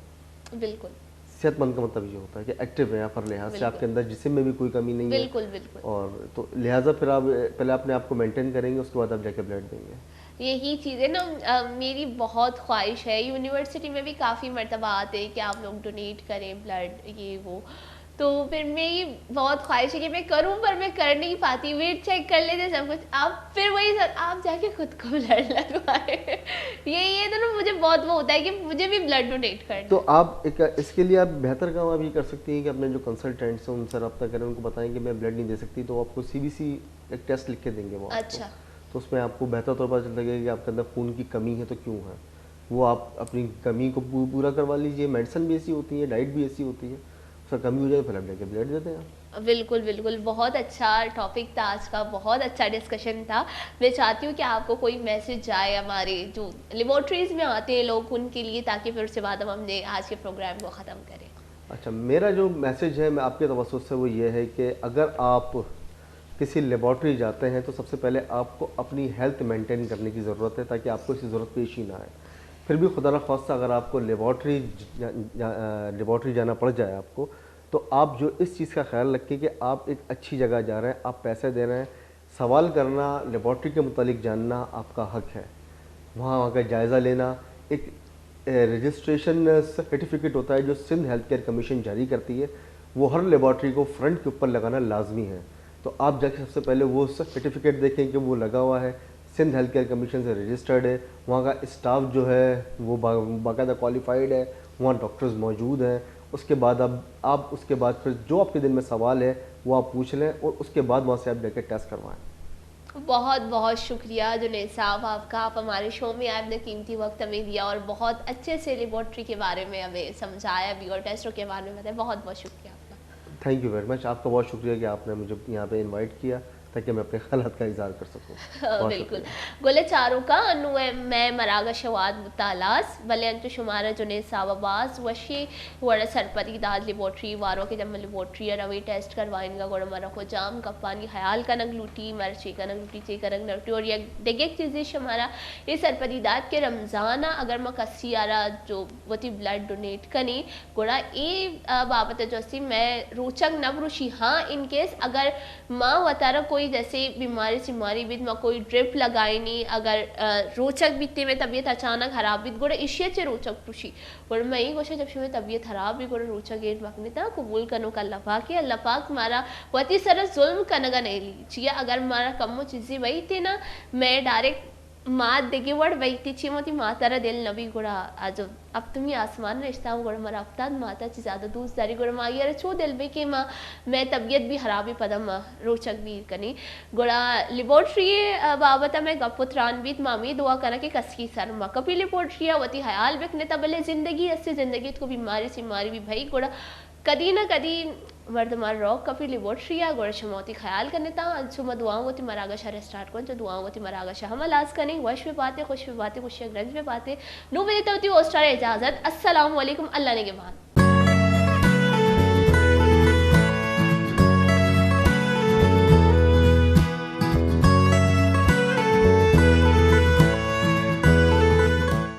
बिल्कुल सेहतमंद का मतलब ये होता है कि एक्टिव हैं आप हर लिहाज से, बिल्कुल आपके अंदर जिस्म में भी कोई कमी नहीं है। बिल्कुल बिल्कुल। और तो लिहाजा फिर आप पहले अपने आप को मेंटेन करेंगे, उसके बाद आप जाके ब्लड देंगे। यही चीज़ें ना मेरी बहुत ख्वाहिश है। यूनिवर्सिटी में भी काफ़ी मर्तबा आते हैं कि आप लोग डोनेट करें ब्लड, ये वो। तो फिर मेरी बहुत ख्वाहिश है कि मैं करूं, पर मैं कर नहीं पाती। वेट चेक कर लेते सब कुछ, आप फिर वही सर आप जाके खुद को ब्लड लगवाए। ये तो ना मुझे बहुत वो होता है कि मुझे भी ब्लड डोनेट करना तो है। आप एक इसके लिए आप बेहतर काम आप ये कर सकती हैं कि अपने जो कंसल्टेंट्स हैं उनसे रब्ता करें, उनको बताएं कि मैं ब्लड नहीं दे सकती, तो आपको सीबीसी एक टेस्ट लिख के देंगे वो आपको। अच्छा, तो उसमें आपको बेहतर तौर पर चल लगेगा कि आपके अंदर खून की कमी है तो क्यों है। वो आप अपनी कमी को पूरा करवा लीजिए। मेडिसिन भी ऐसी होती है, डाइट भी ऐसी होती है, उसका कमी हो जाए फिर आप लेके ब्लड देते हैं आप। बिल्कुल बिल्कुल। बहुत अच्छा टॉपिक था आज का, बहुत अच्छा डिस्कशन था। मैं चाहती हूँ कि आपको कोई मैसेज जाए हमारे जो लेबोरेटरीज में आते हैं लोग उनके लिए, ताकि फिर उसके बाद हम हमने आज के प्रोग्राम को ख़त्म करें। अच्छा, मेरा जो मैसेज है मैं आपके तवज्जुह से वो ये है कि अगर आप किसी लेबॉर्ट्री जाते हैं तो सबसे पहले आपको अपनी हेल्थ मेंटेन करने की ज़रूरत है, ताकि आपको इसकी ज़रूरत पेश ही ना आए। फिर भी खुदा न खास्ता अगर आपको लेबॉर्ट्री जाना पड़ जाए आपको, तो आप जो इस चीज़ का ख्याल रखें कि आप एक अच्छी जगह जा रहे हैं, आप पैसे दे रहे हैं। सवाल करना, लेबॉर्ट्री के मुतालिक जानना आपका हक है। वहाँ का जायज़ा लेना, एक रजिस्ट्रेशन सर्टिफिकेट होता है जो सिंध हेल्थ केयर कमीशन जारी करती है, वो हर लेबॉर्ट्री को फ्रंट के ऊपर लगाना लाजमी है। तो आप जाके सबसे पहले वो सर्टिफिकेट देखें कि वो लगा हुआ है, सिंध हेल्थ केयर कमीशन से रजिस्टर्ड है, वहाँ का स्टाफ जो है वो बाकायदा क्वालिफाइड है, वहाँ डॉक्टर्स मौजूद हैं। उसके बाद आप उसके बाद फिर जो आपके दिल में सवाल है वो आप पूछ लें, और उसके बाद वहाँ से आप जाके टेस्ट करवाएं। बहुत बहुत शुक्रिया जुनैद साहब आपका, आप हमारे शो में आपने कीमती वक्त हमें दिया और बहुत अच्छे से लेबॉर्ट्री के बारे में हमें समझाया भी और टेस्टों के बारे में बताया। बहुत बहुत शुक्रिया आपका। Thank you very much. आपका बहुत शुक्रिया कि आपने मुझे यहाँ पे इनवाइट किया ताकि मैं अपने ख्यालात का इज़हार कर सकूँ। बहुत बिल्कुल। शुक्रिया। गुले चारों का अनु मैं मरागा शवाद मुतालास भले अंतु शुमारा जुने साबाबाज वशी वड़ा सरपति दाद लेबोरेटरी वारों के जब लेबोरेटरी रवि टेस्ट करवाएंगा गोड़ मरा को जाम कपानी ख्याल का नगलूटी मरची का नगलूटी चे का नगलूटी और ये डेगे चीज़ें शुमारा ये सरपति दाद के रमज़ाना अगर मैं कसी आरा जो वती ब्लड डोनेट कनी गोड़ा ये बाबत जो सी मैं रोचक नवरुषि हाँ इन केस अगर माँ वतारा कोई जैसे बीमारी भी माँ कोई ड्रिप लगाई नहीं अगर रोचक बीतते में तबीयत अचानक खराब भी गोड़ा इशिया चे रोचक टूशी और मैं ही कोशिश जब शुरू तबीयत खराब भी गोड़ा रोचक गेट वकने था कबूल कनो का अल्लाह के अल्लाह पाक मारा वती सर जुल्म कनगा नहीं ली चिया अगर मारा कमो चीज़ें वही थे ना मैं डायरेक्ट मात देगी वड़ वही थी ची मोती मातारा दिल नबी गुड़ा आज अब तुम्हें आसमान रिश्ता गुड़ मरा अफ्ताद माता ची ज़्यादा दूसरी गुड़ माँ यार छो दिल बे के माँ मैं तबीयत भी खराबी पदम रोचक भी कनी गुड़ा लेबोरेटरी बाबत मैं गपुत्रान भी मामी दुआ करा के कसकी सर माँ कभी लेबोरेटरी वती ख्याल बिकने तबले जिंदगी अस्से जिंदगी को बीमारी सीमारी भी भाई गुड़ा कदी ना कदी वर्धमान रॉक कपी लेबोरेटरी गोड़ शमौती ख्याल करने था सुबह दुआओं को मरागा शहर स्टार्ट कौन जो दुआओं को मरागा शाह हम लाज करने वश में बातें खुश में बातें खुशियाँ ग्रंज में बातें नो मिलती होती वो इजाज़त। अस्सलाम वालेकुम, अल्लाह ने के बाद।